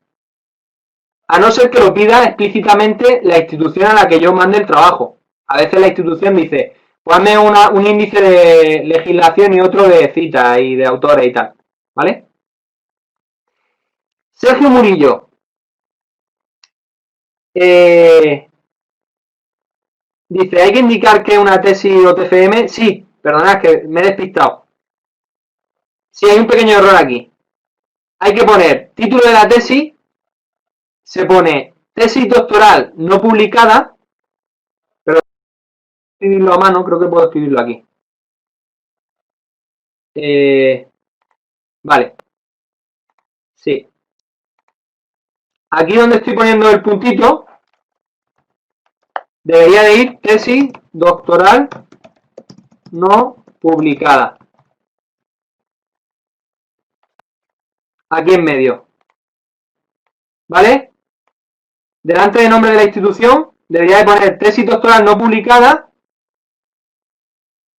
A no ser que lo pida explícitamente la institución a la que yo mande el trabajo. A veces la institución dice, ponme un índice de legislación y otro de citas y de autores y tal. ¿Vale? Sergio Murillo. Dice, ¿hay que indicar que es una tesis o TFM? Sí, perdonad que me he despistado. Sí, hay un pequeño error aquí. Hay que poner título de la tesis, se pone tesis doctoral no publicada, pero escribirlo a mano, creo que puedo escribirlo aquí. Vale. Sí. Aquí donde estoy poniendo el puntito, debería de ir tesis doctoral no publicada. Aquí en medio. ¿Vale? Delante del nombre de la institución, debería de poner tesis doctoral no publicada,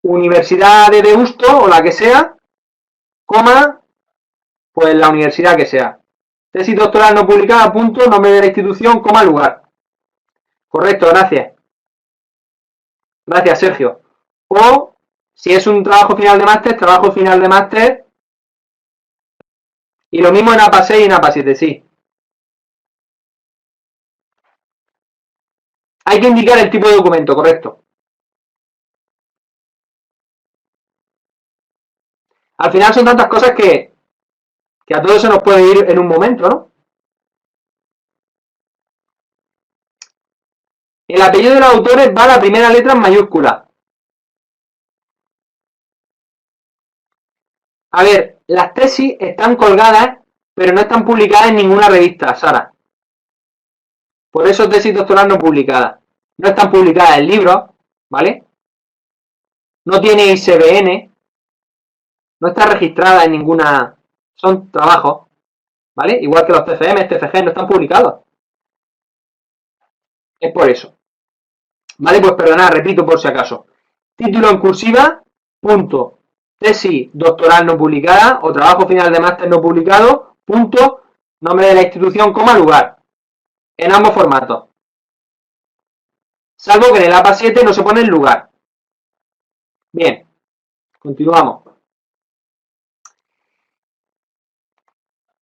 Universidad de Deusto o la que sea, coma, pues la universidad que sea. Tesis doctoral no publicada, punto, nombre de la institución, coma, lugar. Correcto, gracias. Gracias, Sergio. O, si es un trabajo final de máster, trabajo final de máster. Y lo mismo en APA 6 y en APA 7, sí. Hay que indicar el tipo de documento, correcto. Al final son tantas cosas que a todo eso nos puede ir en un momento, ¿no? El apellido de los autores va a la primera letra en mayúscula. A ver, las tesis están colgadas, pero no están publicadas en ninguna revista, Sara. Por eso tesis doctoral no publicadas. No están publicadas en libros, ¿vale? No tiene ISBN, no está registrada en ninguna... Son trabajos, ¿vale? Igual que los TFM, TFG no están publicados. Es por eso. ¿Vale? Pues perdonad, repito por si acaso. Título en cursiva, punto. Tesis doctoral no publicada o trabajo final de máster no publicado, punto. Nombre de la institución, coma, lugar. En ambos formatos. Salvo que en el APA 7 no se pone el lugar. Bien, continuamos.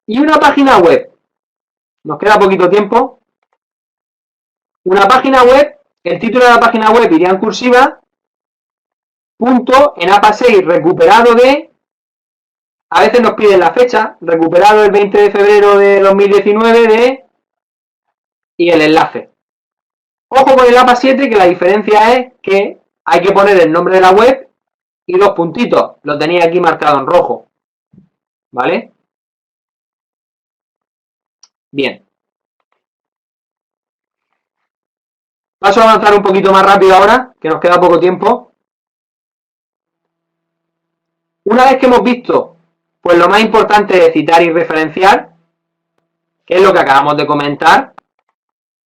Y una página web. Nos queda poquito tiempo. Una página web, el título de la página web iría en cursiva, punto, en APA 6, recuperado de, a veces nos piden la fecha, recuperado el 20 de febrero de 2019 de, y el enlace. Ojo con el APA 7, que la diferencia es que hay que poner el nombre de la web y dos puntitos. Lo tenéis aquí marcado en rojo. ¿Vale? Bien. Paso a avanzar un poquito más rápido ahora, que nos queda poco tiempo. Una vez que hemos visto, pues lo más importante de citar y referenciar, que es lo que acabamos de comentar,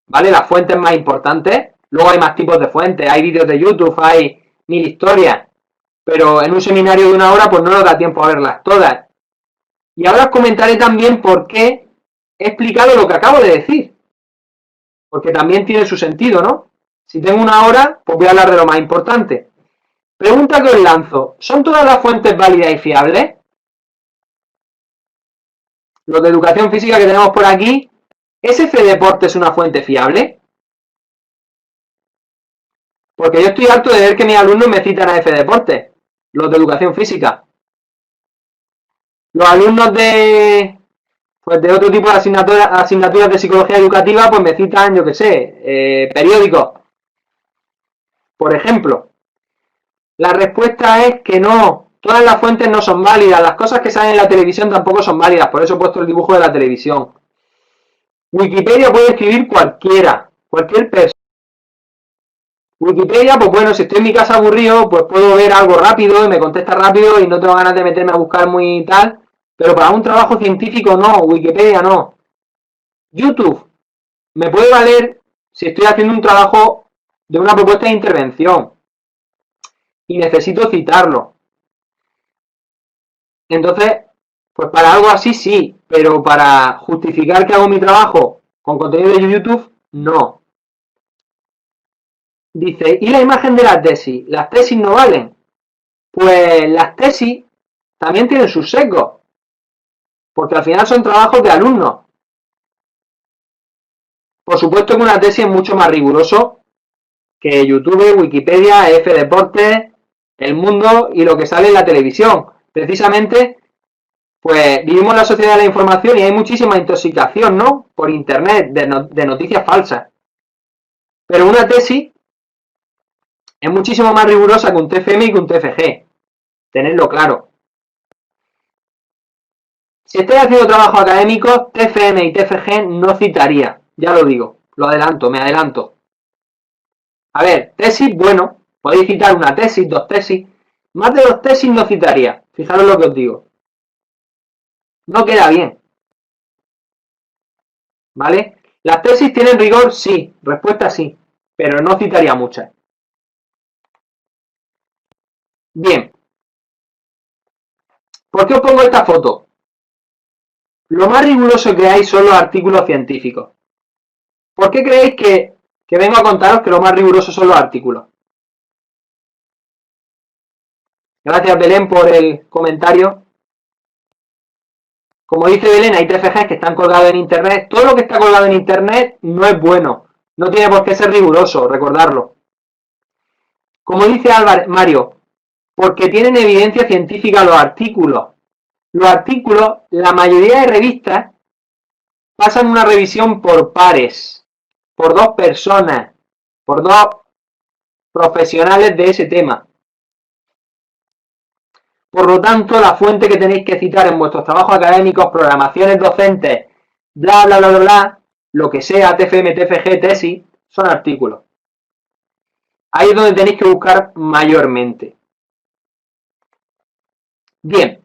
¿vale? Las fuentes más importantes. Luego hay más tipos de fuentes, hay vídeos de YouTube, hay 1000 historias, pero en un seminario de 1 hora pues no nos da tiempo a verlas todas. Y ahora os comentaré también por qué he explicado lo que acabo de decir, porque también tiene su sentido, ¿no? Si tengo 1 hora, pues voy a hablar de lo más importante. Pregunta que os lanzo, ¿son todas las fuentes válidas y fiables? Los de educación física que tenemos por aquí, ¿es F-Deporte es una fuente fiable? Porque yo estoy harto de ver que mis alumnos me citan a F-Deporte, los de educación física. Los alumnos de otro tipo de asignaturas de psicología educativa, pues me citan, yo qué sé, periódicos. Por ejemplo, la respuesta es que no, todas las fuentes no son válidas, las cosas que salen en la televisión tampoco son válidas, por eso he puesto el dibujo de la televisión. Wikipedia puede escribir cualquier persona. Wikipedia, pues bueno, si estoy en mi casa aburrido, pues puedo ver algo rápido y me contesta rápido y no tengo ganas de meterme a buscar muy tal, pero para un trabajo científico no, Wikipedia no. YouTube me puede valer si estoy haciendo un trabajo de una propuesta de intervención y necesito citarlo. Entonces, pues para algo así sí, pero para justificar que hago mi trabajo con contenido de YouTube, no. Dice, ¿y la imagen de la tesis? ¿Las tesis no valen? Pues las tesis también tienen sus sesgos, porque al final son trabajos de alumnos. Por supuesto que una tesis es mucho más riguroso que YouTube, Wikipedia, F-Deportes, El Mundo y lo que sale en la televisión. Precisamente, pues vivimos en la sociedad de la información y hay muchísima intoxicación, ¿no? Por internet, de noticias falsas. Pero una tesis es muchísimo más rigurosa que un TFM y que un TFG. Tenedlo claro. Si estoy haciendo trabajos académicos, TFM y TFG no citaría. Ya lo digo, lo adelanto, me adelanto. A ver, tesis, bueno, podéis citar una tesis, 2 tesis. Más de 2 tesis no citaría. Fijaros lo que os digo. No queda bien. ¿Vale? ¿Las tesis tienen rigor? Sí. Respuesta sí. Pero no citaría muchas. Bien. ¿Por qué os pongo esta foto? Lo más riguroso que hay son los artículos científicos. ¿Por qué creéis que vengo a contaros que lo más riguroso son los artículos? Gracias, Belén, por el comentario. Como dice Belén, hay TFGs que están colgados en Internet. Todo lo que está colgado en Internet no es bueno. No tiene por qué ser riguroso, recordarlo. Como dice Mario, porque tienen evidencia científica los artículos. Los artículos, la mayoría de revistas, pasan una revisión por pares, por 2 personas. por dos profesionales de ese tema. Por lo tanto, la fuente que tenéis que citar en vuestros trabajos académicos, programaciones docentes, bla, bla, bla, bla, bla, lo que sea, TFM, TFG, tesis, son artículos. Ahí es donde tenéis que buscar mayormente. Bien.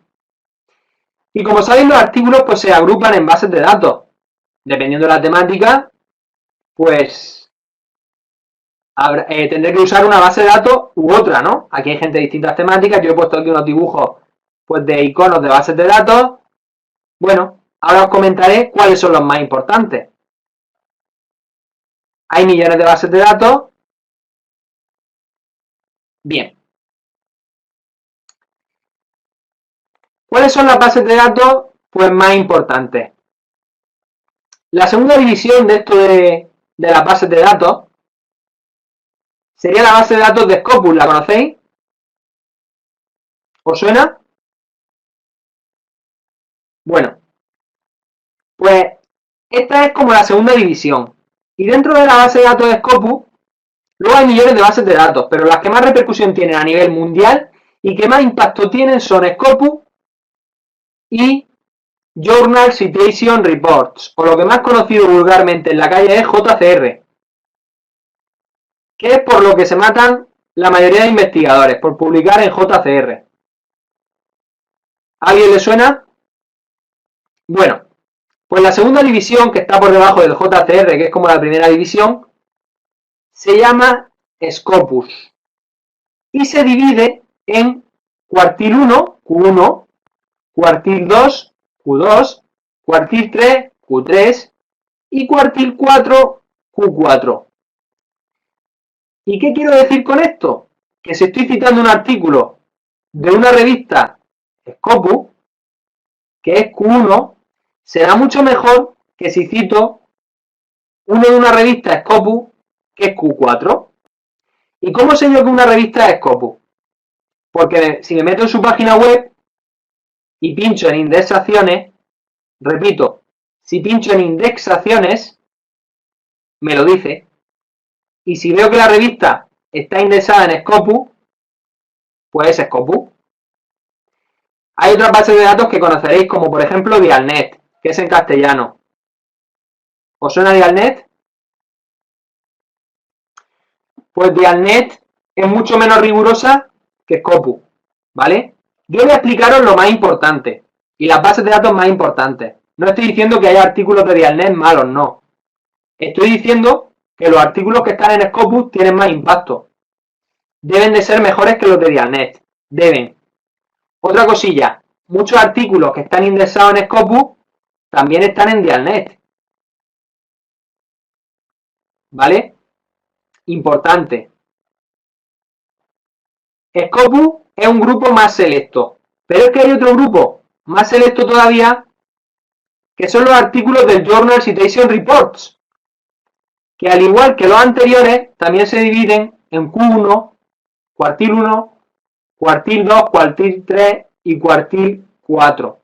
Y como sabéis, los artículos pues se agrupan en bases de datos. Dependiendo de la temática, pues tendré que usar una base de datos u otra, ¿no? Aquí hay gente de distintas temáticas. Yo he puesto aquí unos dibujos pues de iconos de bases de datos. Bueno, ahora os comentaré cuáles son los más importantes. Hay millones de bases de datos. Bien. ¿Cuáles son las bases de datos pues más importantes? La segunda división de esto de las bases de datos sería la base de datos de Scopus. ¿La conocéis? ¿Os suena? Bueno, pues esta es como la segunda división. Y dentro de la base de datos de Scopus, luego hay millones de bases de datos, pero las que más repercusión tienen a nivel mundial y que más impacto tienen son Scopus y Journal Citation Reports, o lo que más conocido vulgarmente en la calle es JCR, que es por lo que se matan la mayoría de investigadores, por publicar en JCR. ¿A alguien le suena? Bueno, pues la segunda división, que está por debajo del JCR, que es como la primera división, se llama Scopus y se divide en cuartil 1, Q1, cuartil 2, Q2, cuartil 3, Q3 y cuartil 4, Q4. ¿Y qué quiero decir con esto? Que si estoy citando un artículo de una revista Scopus, que es Q1, será mucho mejor que si cito uno de una revista Scopus, que es Q4. ¿Y cómo sé yo que una revista es Scopus? Porque si me meto en su página web y pincho en indexaciones, repito, si pincho en indexaciones, me lo dice. Y si veo que la revista está indexada en Scopus, pues es Scopus. Hay otras bases de datos que conoceréis, como por ejemplo Dialnet, que es en castellano. ¿Os suena Dialnet? Pues Dialnet es mucho menos rigurosa que Scopus, ¿vale? Yo voy a explicaros lo más importante y las bases de datos más importantes. No estoy diciendo que haya artículos de Dialnet malos, no. Estoy diciendo que los artículos que están en Scopus tienen más impacto. Deben de ser mejores que los de Dialnet. Deben. Otra cosilla, muchos artículos que están indexados en Scopus también están en Dialnet. ¿Vale? Importante. Scopus es un grupo más selecto, pero es que hay otro grupo más selecto todavía, que son los artículos del Journal Citation Reports, que al igual que los anteriores, también se dividen en Q1, cuartil 1, cuartil 2, cuartil 3 y cuartil 4.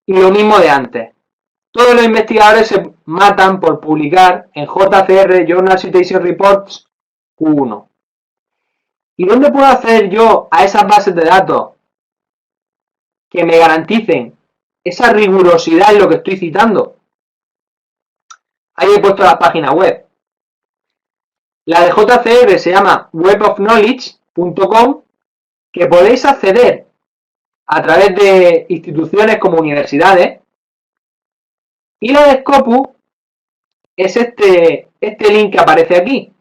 Y lo mismo de antes. Todos los investigadores se matan por publicar en JCR, Journal Citation Reports, Q1. ¿Y dónde puedo hacer yo a esas bases de datos que me garanticen esa rigurosidad en lo que estoy citando? Ahí he puesto la página web. La de JCR se llama webofknowledge.com, que podéis acceder a través de instituciones como universidades. Y la de Scopus es este link que aparece aquí,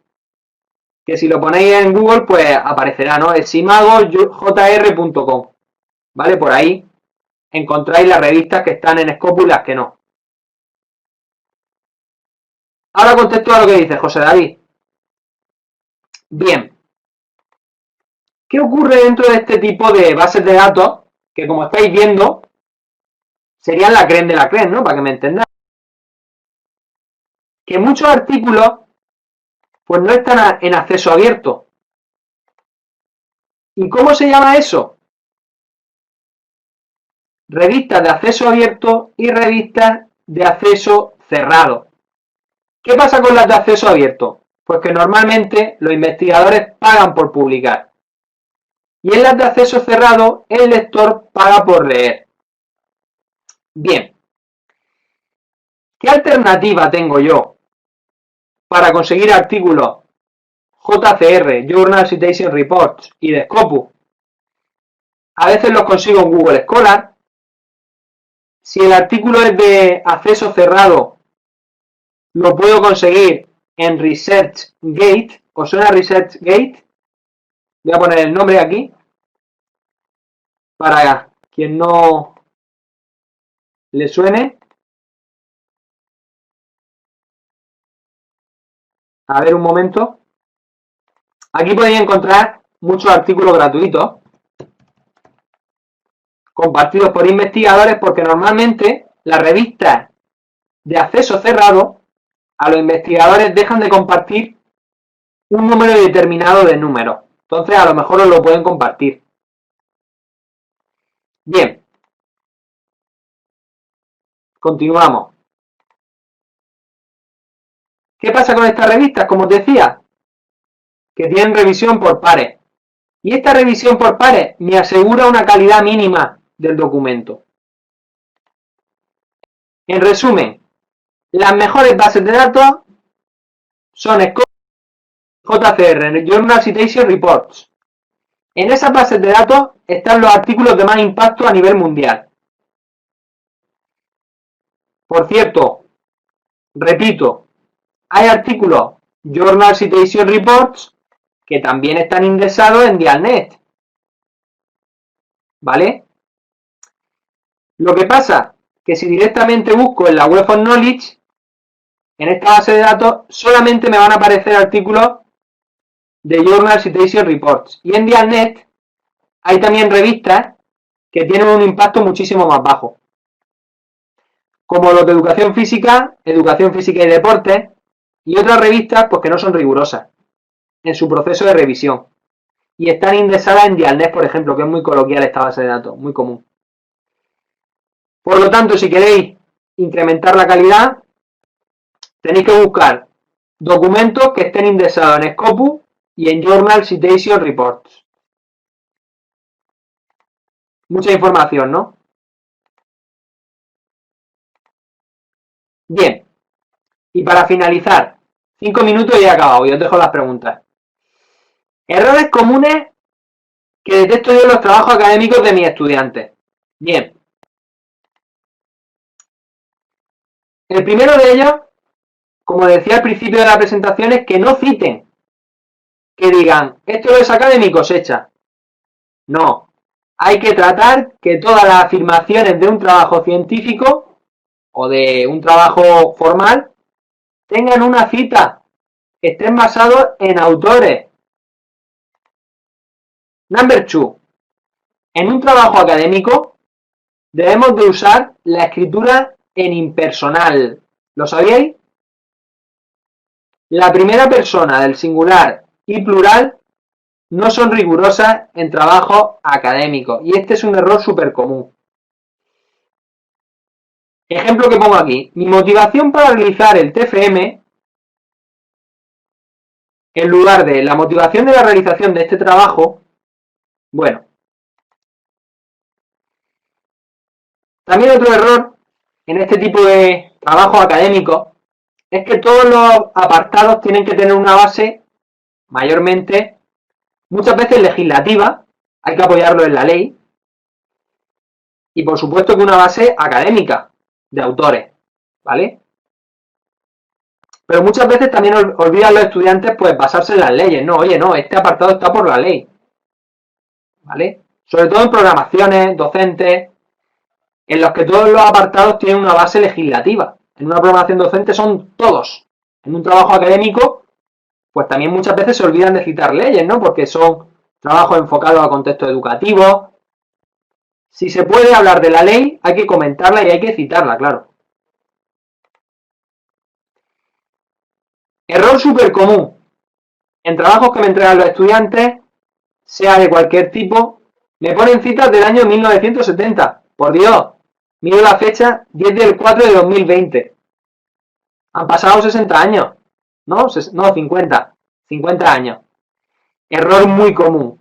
que si lo ponéis en Google pues aparecerá, ¿no? Es simagojr.com, ¿vale? Por ahí encontráis las revistas que están en Scopus y las que no. Ahora contesto a lo que dice José David. Bien. ¿Qué ocurre dentro de este tipo de bases de datos? Que como estáis viendo, serían la crème de la crème, ¿no? Para que me entendáis. Que muchos artículos pues no están en acceso abierto. ¿Y cómo se llama eso? Revistas de acceso abierto y revistas de acceso cerrado. ¿Qué pasa con las de acceso abierto? Pues que normalmente los investigadores pagan por publicar. Y en las de acceso cerrado, el lector paga por leer. Bien. ¿Qué alternativa tengo yo para conseguir artículos JCR, Journal Citation Reports y de Scopus? A veces los consigo en Google Scholar. Si el artículo es de acceso cerrado, lo puedo conseguir en ResearchGate. ¿Os suena ResearchGate? Voy a poner el nombre aquí para quien no le suene. A ver un momento. Aquí podéis encontrar muchos artículos gratuitos compartidos por investigadores, porque normalmente las revistas de acceso cerrado a los investigadores dejan de compartir un número determinado de números. Entonces a lo mejor os lo pueden compartir. Bien. Continuamos. ¿Qué pasa con estas revistas? Como os decía, que tienen revisión por pares. Y esta revisión por pares me asegura una calidad mínima del documento. En resumen, las mejores bases de datos son JCR, Journal Citation Reports. En esas bases de datos están los artículos de más impacto a nivel mundial. Por cierto, repito, hay artículos Journal Citation Reports que también están indexados en Dialnet. ¿Vale? Lo que pasa que si directamente busco en la Web of Knowledge, en esta base de datos solamente me van a aparecer artículos de Journal Citation Reports. Y en Dialnet hay también revistas que tienen un impacto muchísimo más bajo, como los de educación física y deporte, y otras revistas pues que no son rigurosas en su proceso de revisión y están indexadas en Dialnet, por ejemplo, que es muy coloquial esta base de datos, muy común. Por lo tanto, si queréis incrementar la calidad, tenéis que buscar documentos que estén indexados en Scopus y en Journal Citation Reports. Mucha información, ¿no? Bien. Y para finalizar, 5 minutos y he acabado, y os dejo las preguntas. Errores comunes que detecto yo en los trabajos académicos de mis estudiantes. Bien. El primero de ellos, como decía al principio de la presentación, es que no citen, que digan, esto es saca de mi cosecha. No, hay que tratar que todas las afirmaciones de un trabajo científico o de un trabajo formal tengan una cita, estén basados en autores. Number 2. En un trabajo académico debemos de usar la escritura en impersonal. ¿Lo sabíais? La primera persona del singular y plural no son rigurosas en trabajos académicos. Y este es un error súper común. Ejemplo que pongo aquí. Mi motivación para realizar el TFM, en lugar de la motivación de la realización de este trabajo, bueno. También otro error en este tipo de trabajos académicos es que todos los apartados tienen que tener una base mayormente, muchas veces legislativa, hay que apoyarlo en la ley, y por supuesto que una base académica de autores, ¿vale? Pero muchas veces también olvidan los estudiantes pues basarse en las leyes. No, oye, no, este apartado está por la ley, ¿vale? Sobre todo en programaciones, docentes, en los que todos los apartados tienen una base legislativa. En una programación docente son todos. En un trabajo académico, pues también muchas veces se olvidan de citar leyes, ¿no? Porque son trabajos enfocados a contextos educativos. Si se puede hablar de la ley, hay que comentarla y hay que citarla, claro. Error súper común. En trabajos que me entregan los estudiantes, sea de cualquier tipo, me ponen citas del año 1970. Por Dios, miro la fecha 10 del 4 de 2020. Han pasado 60 años. ¿no? No, 50 años. Error muy común.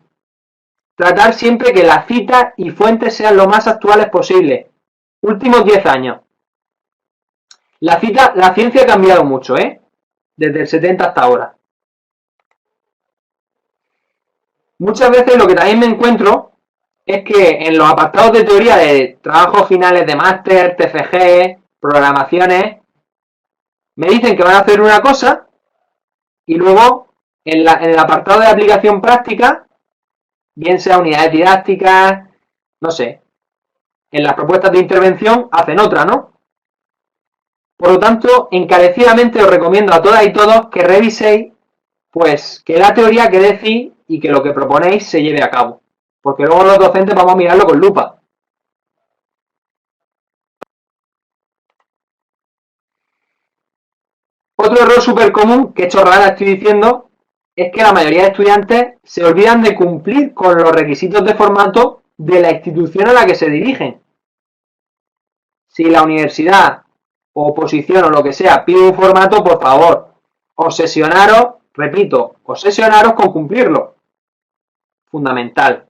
Tratar siempre que las citas y fuentes sean lo más actuales posible. Últimos 10 años. La ciencia ha cambiado mucho, ¿eh? Desde el 70 hasta ahora. Muchas veces lo que también me encuentro es que en los apartados de teoría de trabajos finales de máster, TFG, programaciones, me dicen que van a hacer una cosa y luego en el apartado de aplicación práctica, bien sea unidades didácticas, no sé, en las propuestas de intervención hacen otra, ¿no? Por lo tanto, encarecidamente os recomiendo a todas y todos que reviséis, pues, que la teoría que decís y que lo que proponéis se lleve a cabo. Porque luego los docentes vamos a mirarlo con lupa. Otro error súper común, que chorrada estoy diciendo, es que la mayoría de estudiantes se olvidan de cumplir con los requisitos de formato de la institución a la que se dirigen. Si la universidad o oposición o lo que sea pide un formato, por favor, obsesionaros, repito, obsesionaros con cumplirlo. Fundamental.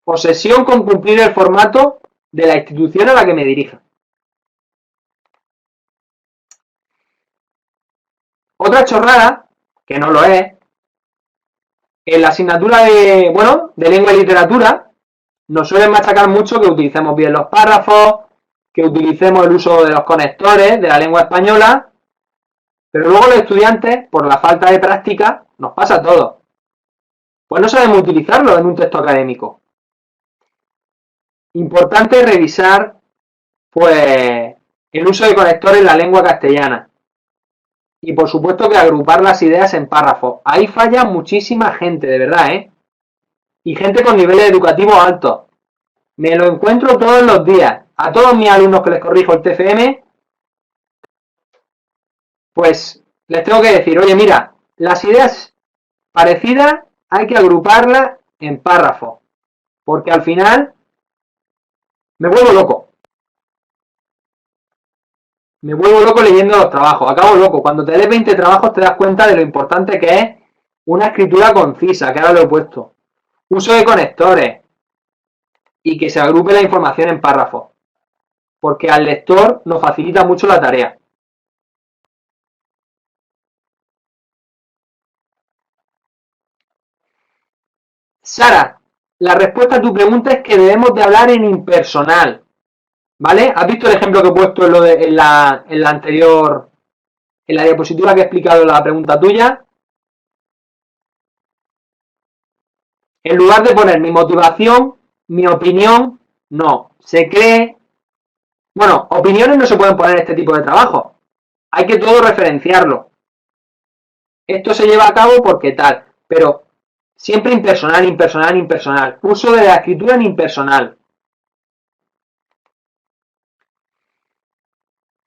Obsesión con cumplir el formato de la institución a la que me dirija. Otra chorrada, que no lo es, en la asignatura de lengua y literatura, nos suelen machacar mucho que utilicemos bien los párrafos, que utilicemos el uso de los conectores de la lengua española, pero luego los estudiantes, por la falta de práctica, nos pasa todo. Pues no sabemos utilizarlo en un texto académico. Importante revisar, pues, el uso de conectores en la lengua castellana. Y por supuesto que agrupar las ideas en párrafos. Ahí falla muchísima gente, de verdad, ¿eh? Y gente con niveles educativos altos. Me lo encuentro todos los días. A todos mis alumnos que les corrijo el TFM, pues les tengo que decir, oye, mira, las ideas parecidas hay que agruparlas en párrafos. Porque al final me vuelvo loco. Me vuelvo loco leyendo los trabajos. Acabo loco. Cuando te lees 20 trabajos te das cuenta de lo importante que es una escritura concisa, que ahora lo he puesto. Uso de conectores. Y que se agrupe la información en párrafos. Porque al lector nos facilita mucho la tarea. Sara, la respuesta a tu pregunta es que debemos de hablar en impersonal. ¿Vale? ¿Has visto el ejemplo que he puesto en la anterior, en la diapositiva que he explicado la pregunta tuya? En lugar de poner mi motivación, mi opinión, no. Se cree... Bueno, opiniones no se pueden poner en este tipo de trabajo. Hay que todo referenciarlo. Esto se lleva a cabo porque tal, pero siempre impersonal, impersonal, impersonal. Uso de la escritura en impersonal.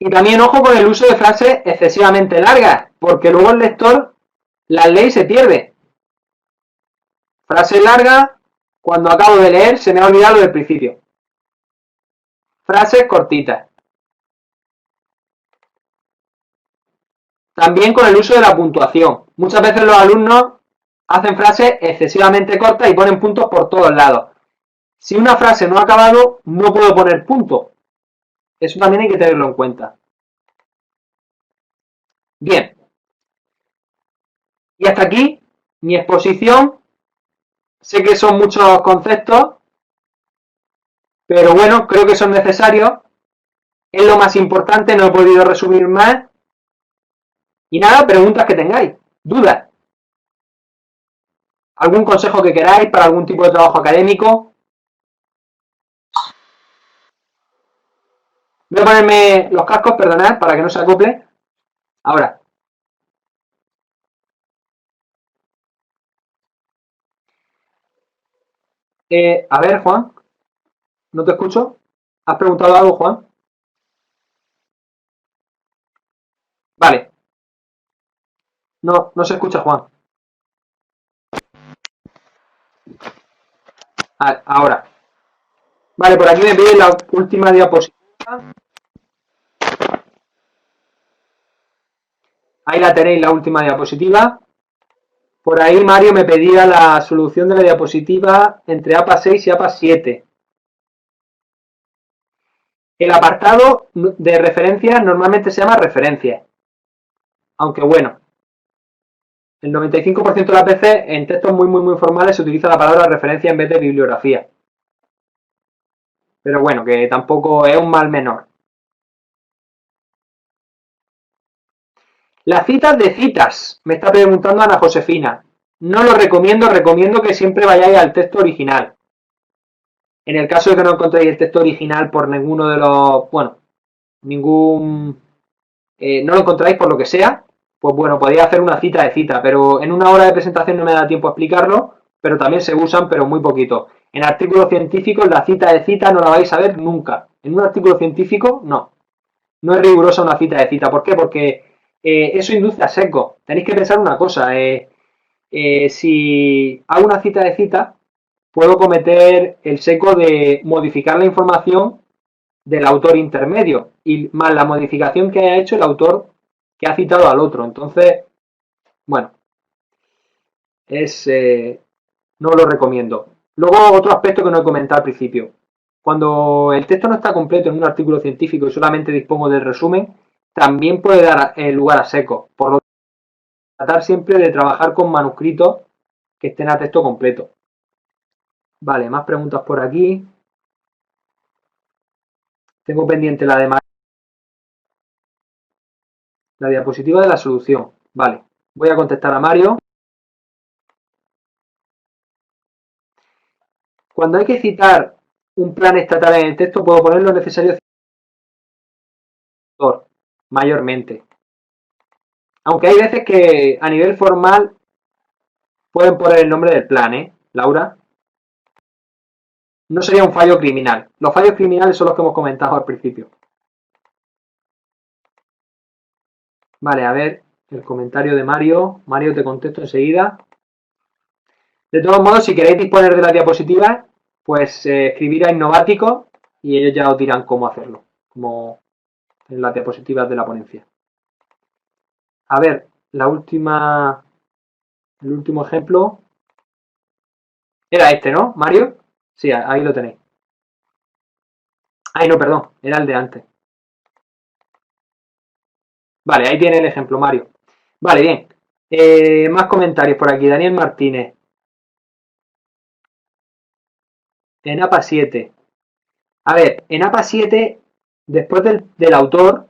Y también ojo con el uso de frases excesivamente largas, porque luego el lector las lee y se pierde. Frase larga, cuando acabo de leer se me ha olvidado lo del principio. Frases cortitas. También con el uso de la puntuación. Muchas veces los alumnos hacen frases excesivamente cortas y ponen puntos por todos lados. Si una frase no ha acabado, no puedo poner punto. Eso también hay que tenerlo en cuenta. Bien. Y hasta aquí mi exposición. Sé que son muchos conceptos, pero bueno, creo que son necesarios. Es lo más importante, no he podido resumir más. Y nada, preguntas que tengáis, dudas. ¿Algún consejo que queráis para algún tipo de trabajo académico? Voy a ponerme los cascos, perdonad, para que no se acople. Ahora. A ver, Juan. ¿No te escucho? ¿Has preguntado algo, Juan? Vale. No, no se escucha, Juan. Ahora. Vale, por aquí me pide la última diapositiva. Ahí la tenéis, la última diapositiva. Por ahí Mario me pedía la solución de la diapositiva entre APA 6 y APA 7. El apartado de referencias normalmente se llama referencias. Aunque bueno, el 95% de las veces en textos muy formales se utiliza la palabra referencia en vez de bibliografía. Pero bueno, que tampoco es un mal menor. Las citas de citas, me está preguntando Ana Josefina. No lo recomiendo, recomiendo que siempre vayáis al texto original. En el caso de que no encontréis el texto original por ninguno de los, bueno, no lo encontráis por lo que sea, pues bueno, podéis hacer una cita de cita, pero en una hora de presentación no me da tiempo a explicarlo, pero también se usan, pero muy poquito. En artículos científicos la cita de cita no la vais a ver nunca. En un artículo científico, no. No es rigurosa una cita de cita. ¿Por qué? Porque eso induce a seco. Tenéis que pensar una cosa. Si hago una cita de cita, puedo cometer el seco de modificar la información del autor intermedio y más la modificación que ha hecho el autor que ha citado al otro. Entonces, bueno, no lo recomiendo. Luego, otro aspecto que no he comentado al principio. Cuando el texto no está completo en un artículo científico y solamente dispongo del resumen, también puede dar lugar a seco. Por lo tanto, tratar siempre de trabajar con manuscritos que estén a texto completo. Vale, más preguntas por aquí. Tengo pendiente la diapositiva de la solución. Vale, voy a contestar a Mario. Cuando hay que citar un plan estatal en el texto, puedo poner lo necesario mayormente. Aunque hay veces que a nivel formal pueden poner el nombre del plan, ¿eh, Laura? No sería un fallo criminal. Los fallos criminales son los que hemos comentado al principio. Vale, a ver el comentario de Mario. Mario, te contesto enseguida. De todos modos, si queréis disponer de las diapositivas, pues escribir a Innovático y ellos ya os dirán cómo hacerlo, como en las diapositivas de la ponencia. A ver, el último ejemplo era este, ¿no, Mario? Sí, ahí lo tenéis. Ay, no, perdón, era el de antes. Vale, ahí tiene el ejemplo, Mario. Vale, bien. Más comentarios por aquí. Daniel Martínez. En APA 7. A ver, en APA 7, después del autor,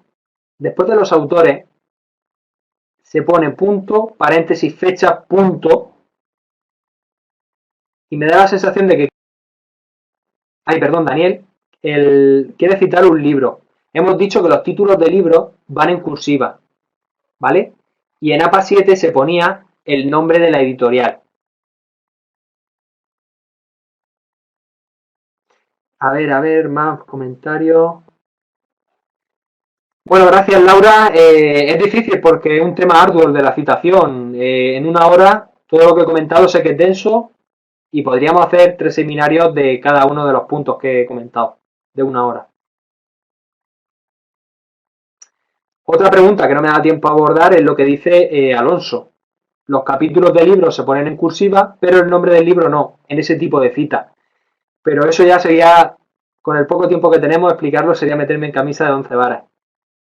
después de los autores, se pone punto, paréntesis, fecha, punto. Y me da la sensación de que... Ay, perdón, Daniel. Quiere citar un libro. Hemos dicho que los títulos de libros van en cursiva, ¿vale? Y en APA 7 se ponía el nombre de la editorial. A ver, más comentarios. Bueno, gracias Laura. Es difícil porque es un tema arduo el de la citación. En una hora, todo lo que he comentado sé que es denso y podríamos hacer 3 seminarios de cada uno de los puntos que he comentado, de una hora. Otra pregunta que no me da tiempo a abordar es lo que dice Alonso. Los capítulos del libro se ponen en cursiva, pero el nombre del libro no, en ese tipo de cita. Pero eso ya sería, con el poco tiempo que tenemos, explicarlo sería meterme en camisa de 11 varas,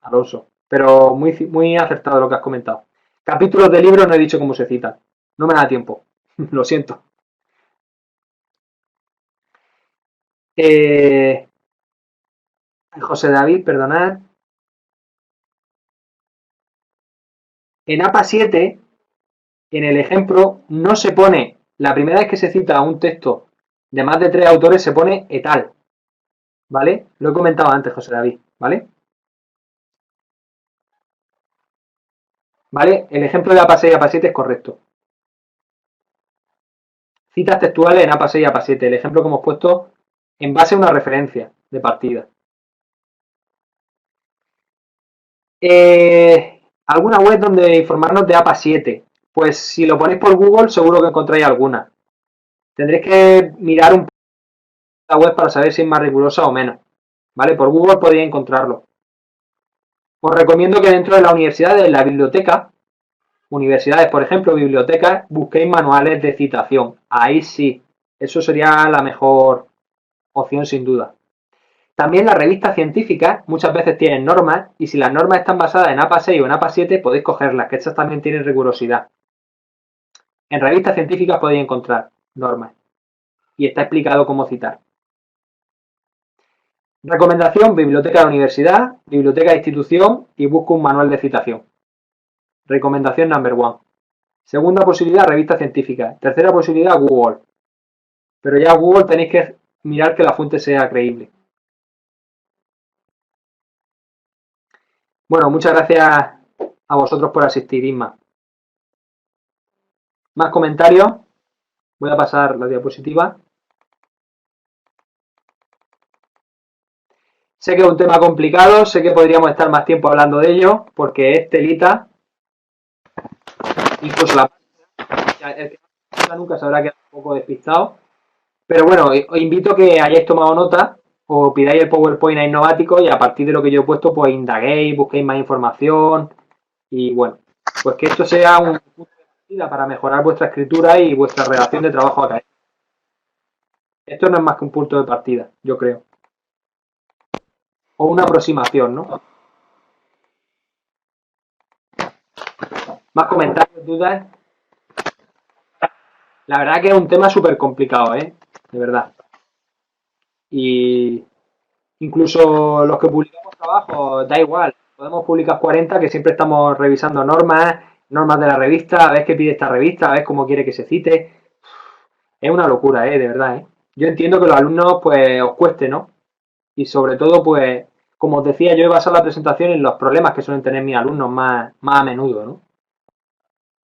Alonso. Pero muy acertado lo que has comentado. Capítulos de libro no he dicho cómo se cita. No me da tiempo. Lo siento. José David, perdonad. En APA 7, en el ejemplo, no se pone, la primera vez que se cita un texto de más de 3 autores, se pone etal. ¿Vale? Lo he comentado antes, José David. ¿Vale? ¿Vale? El ejemplo de APA 6 y APA 7 es correcto. Citas textuales en APA 6 y APA 7. El ejemplo que hemos puesto en base a una referencia de partida. ¿Alguna web donde informarnos de APA 7? Pues si lo ponéis por Google seguro que encontráis alguna. Tendréis que mirar un poco la web para saber si es más rigurosa o menos. ¿Vale? Por Google podéis encontrarlo. Os recomiendo que dentro de la universidad, de la biblioteca, universidades, por ejemplo, bibliotecas, busquéis manuales de citación. Ahí sí, eso sería la mejor opción sin duda. También las revistas científicas muchas veces tienen normas y si las normas están basadas en APA 6 o en APA 7 podéis cogerlas, que estas también tienen rigurosidad. En revistas científicas podéis encontrar normas y está explicado cómo citar. Recomendación, biblioteca de universidad, biblioteca de institución y busco un manual de citación. Recomendación number one. Segunda posibilidad, revista científica. Tercera posibilidad, Google. Pero ya Google tenéis que mirar que la fuente sea creíble. Bueno, muchas gracias a vosotros por asistir, Isma. Más comentarios. Voy a pasar la diapositiva. Sé que es un tema complicado, sé que podríamos estar más tiempo hablando de ello, porque es telita. Incluso el que nunca se habrá quedado un poco despistado. Pero bueno, os invito a que hayáis tomado nota o pidáis el PowerPoint a Innovático y a partir de lo que yo he puesto, pues indaguéis, busquéis más información y bueno, pues que esto sea un punto de partida para mejorar vuestra escritura y vuestra relación de trabajo académico. Esto no es más que un punto de partida, yo creo. O una aproximación, ¿no? Más comentarios, dudas. La verdad que es un tema súper complicado, ¿eh? De verdad. Y incluso los que publicamos trabajos, da igual. Podemos publicar 40 que siempre estamos revisando normas de la revista, a ver qué pide esta revista, a ver cómo quiere que se cite. Es una locura, de verdad, Yo entiendo que los alumnos, pues, os cueste, ¿no? Y sobre todo, pues, como os decía, yo he basado la presentación en los problemas que suelen tener mis alumnos más a menudo, ¿no?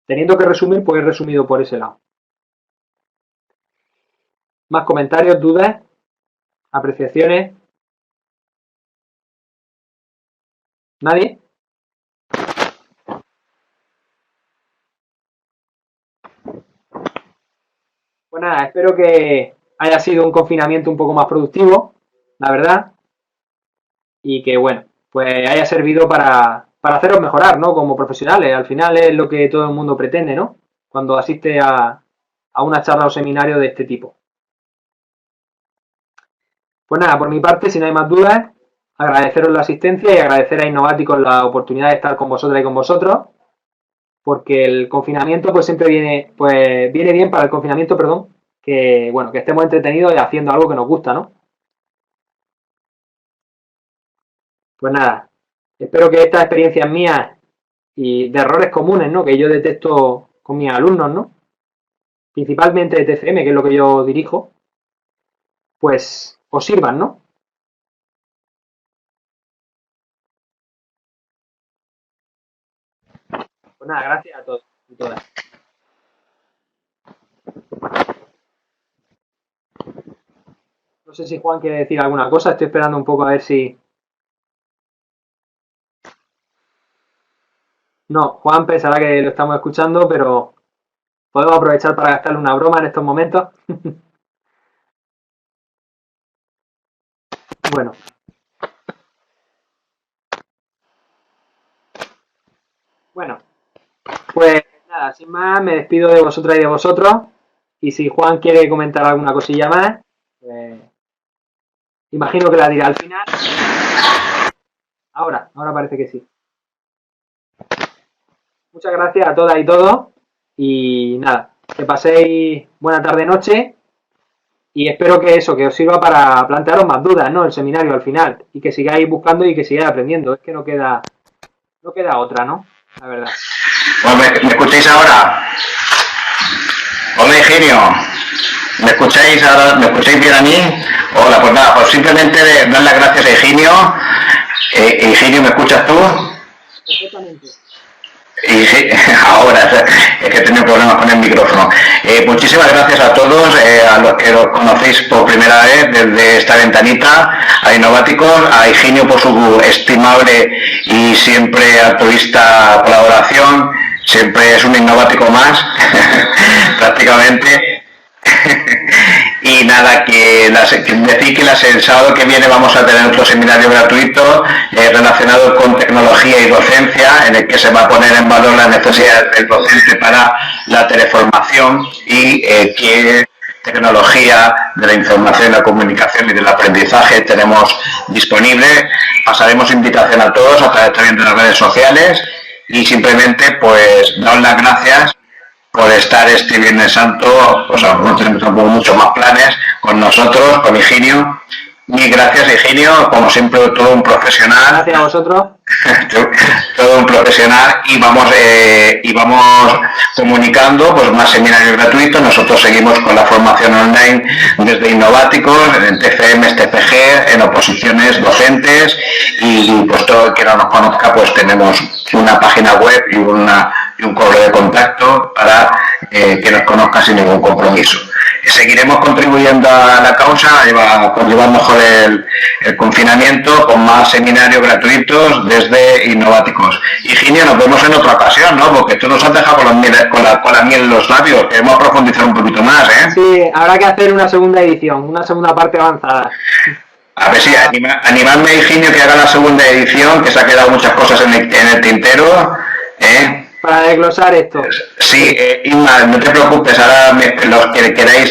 Teniendo que resumir, pues he resumido por ese lado. Más comentarios, dudas, apreciaciones. ¿Nadie? Pues nada, espero que haya sido un confinamiento un poco más productivo, la verdad, y que, bueno, pues haya servido para haceros mejorar, ¿no? Como profesionales. Al final es lo que todo el mundo pretende, ¿no? Cuando asiste a una charla o seminario de este tipo. Pues nada, por mi parte, si no hay más dudas, agradeceros la asistencia y agradecer a Innováticos la oportunidad de estar con vosotras y con vosotros, porque el confinamiento pues siempre viene bien para el confinamiento, perdón, que bueno, que estemos entretenidos y haciendo algo que nos gusta, ¿no? Pues nada, espero que estas experiencias mías y de errores comunes, ¿no? Que yo detecto con mis alumnos, ¿no? Principalmente de TCM, que es lo que yo dirijo, pues os sirvan, ¿no? Pues nada, gracias a todos y todas. No sé si Juan quiere decir alguna cosa, estoy esperando un poco a ver si... No, Juan pensará que lo estamos escuchando, pero podemos aprovechar para gastarle una broma en estos momentos. Bueno. Bueno, pues nada, sin más, me despido de vosotras y de vosotros. Y si Juan quiere comentar alguna cosilla más, pues imagino que la dirá al final. Ahora parece que sí. Muchas gracias a todas y todos. Y nada, que paséis buena tarde-noche. Y espero que eso, que os sirva para plantearos más dudas, ¿no? El seminario al final. Y que sigáis buscando y que sigáis aprendiendo. Es que no queda otra, ¿no? La verdad. ¿Me escucháis ahora? Hola, Higinio. ¿Me escucháis ahora? ¿Me escucháis bien a mí? Hola, pues nada, pues simplemente dar las gracias a Higinio. Higinio, ¿me escuchas tú? Perfectamente. Ahora, es que he tenido problemas con el micrófono. Muchísimas gracias a todos, a los que los conocéis por primera vez desde esta ventanita, a Innováticos, a Higinio por su estimable y siempre altruista colaboración. Siempre es un innovático más, prácticamente. Y nada, que decir que el sábado que viene vamos a tener otro seminario gratuito relacionado con tecnología y docencia, en el que se va a poner en valor la necesidad del docente para la teleformación y qué tecnología de la información, la comunicación y del aprendizaje tenemos disponible. Pasaremos invitación a todos a través también de las redes sociales y simplemente pues daros las gracias por estar este Viernes Santo. Pues no tenemos tampoco muchos más planes con nosotros, con Higinio. Mil gracias, Higinio, como siempre todo un profesional. Gracias a vosotros. Todo un profesional y vamos comunicando pues más seminarios gratuitos. Nosotros seguimos con la formación online desde Innováticos, en TFM, TFG, en oposiciones docentes y pues todo el que no nos conozca pues tenemos una página web y un correo de contacto para que nos conozca sin ningún compromiso. Seguiremos contribuyendo a la causa, por llevar mejor el confinamiento con más seminarios gratuitos desde Innováticos. Higinio, nos vemos en otra ocasión, ¿no? Porque tú nos has dejado con la miel en los labios. Queremos profundizar un poquito más, ¿eh? Sí, habrá que hacer una segunda edición, una segunda parte avanzada. A ver si animadme a Higinio que haga la segunda edición, que se ha quedado muchas cosas en el tintero, ¿eh? Para desglosar esto. Sí, Inma, no te preocupes, ahora los que queráis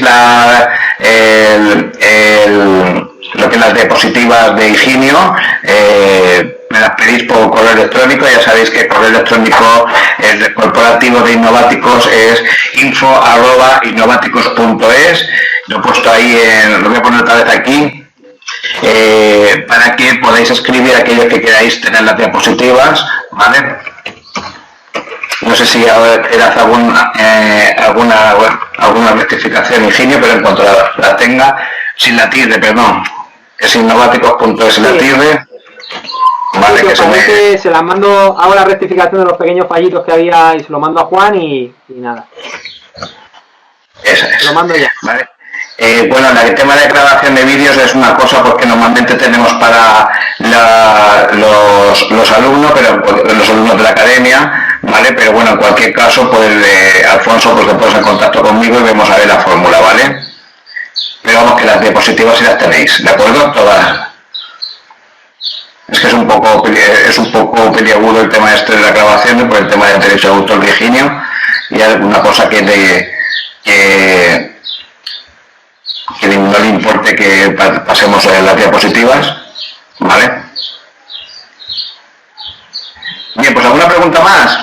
lo que las diapositivas de Higinio, me las pedís por correo electrónico. Ya sabéis que el correo electrónico el corporativo de Innováticos es info@innovaticos.es. Lo he puesto ahí, lo voy a poner otra vez aquí, para que podáis escribir aquellos que queráis tener las diapositivas, ¿vale? No sé si quieras alguna rectificación, Higinio, pero en cuanto la tenga, sin la tilde, perdón, es innováticos.es la tilde, vale, sí, que se las mando, hago la rectificación de los pequeños fallitos que había y se lo mando a Juan y nada. Esa es. Se lo mando ya. Vale. Bueno, el tema de grabación de vídeos es una cosa porque normalmente tenemos para los alumnos, pero los alumnos de la academia, ¿vale? Pero bueno, en cualquier caso, pues Alfonso, pues te pones en contacto conmigo y vemos a ver la fórmula, ¿vale? Pero vamos, que las diapositivas sí las tenéis, ¿de acuerdo? Todas. Es que es un poco peliagudo el tema este de la grabación por el tema del derecho de autor, Virginio, y alguna cosa que no le importe que pasemos las diapositivas, ¿vale? Bien, pues ¿alguna pregunta más?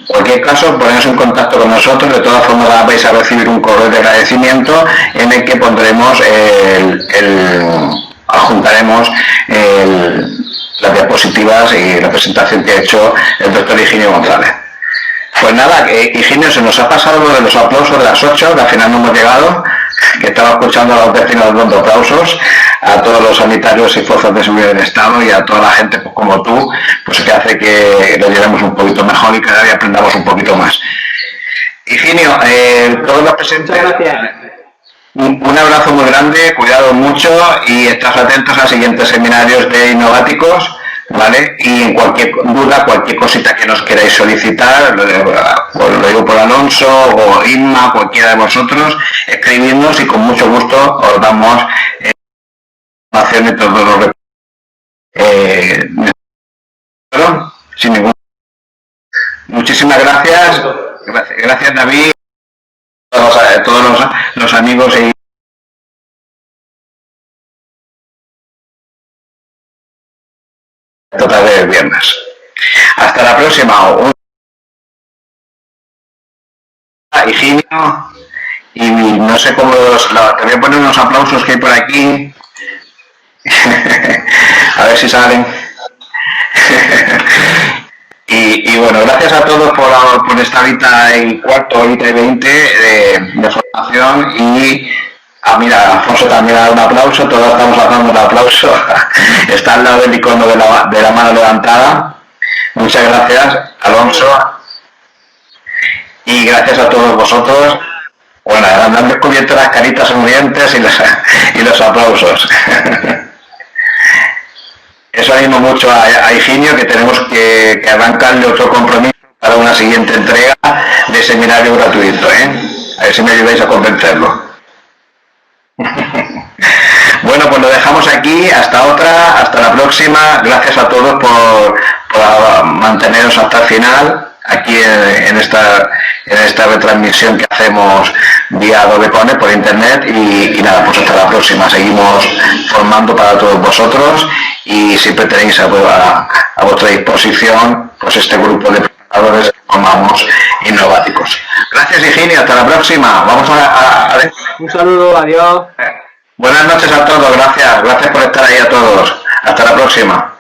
En cualquier caso, poneros en contacto con nosotros. De todas formas vais a recibir un correo de agradecimiento en el que pondremos adjuntaremos las diapositivas y la presentación que ha hecho el doctor Higinio González. Pues nada, Higinio, se nos ha pasado lo de los aplausos de las 8, que al final no hemos llegado, que estaba escuchando a los vecinos dando aplausos, a todos los sanitarios y fuerzas de seguridad del Estado y a toda la gente pues, como tú, pues que hace que lo llevemos un poquito mejor y cada día aprendamos un poquito más. Higinio, todos los presentes, un abrazo muy grande, cuidado mucho y estad atentos a siguientes seminarios de Innováticos, ¿vale? Y en cualquier duda, cualquier cosita que nos queráis solicitar, lo digo por Alonso o Inma, cualquiera de vosotros, escribidnos y con mucho gusto os damos información de todos los sin ningún. Muchísimas gracias. Gracias, David, a todos los amigos y total del viernes. Hasta la próxima. Higinio, y no sé cómo te voy a poner unos aplausos que hay por aquí. A ver si salen. Y bueno, gracias a todos por esta horita y cuarto, horita y 20 de formación. Y mira, Alfonso también da un aplauso, todos estamos dando un aplauso. Está al lado del icono de la mano levantada. Muchas gracias, Alonso. Y gracias a todos vosotros. Bueno, han descubierto las caritas sonrientes y los aplausos. Eso animo mucho a Higinio, que tenemos que arrancarle otro compromiso para una siguiente entrega de seminario gratuito, ¿eh? A ver si me ayudáis a convencerlo. dejamos aquí, hasta otra, hasta la próxima. Gracias a todos por manteneros hasta el final aquí en esta retransmisión que hacemos vía Adobe Connect por internet y nada, pues hasta la próxima. Seguimos formando para todos vosotros y siempre tenéis a vuestra disposición pues este grupo de preparadores que formamos innováticos. Gracias, Higinio, hasta la próxima. Vamos a un saludo, adiós. Buenas noches a todos, gracias por estar ahí a todos. Hasta la próxima.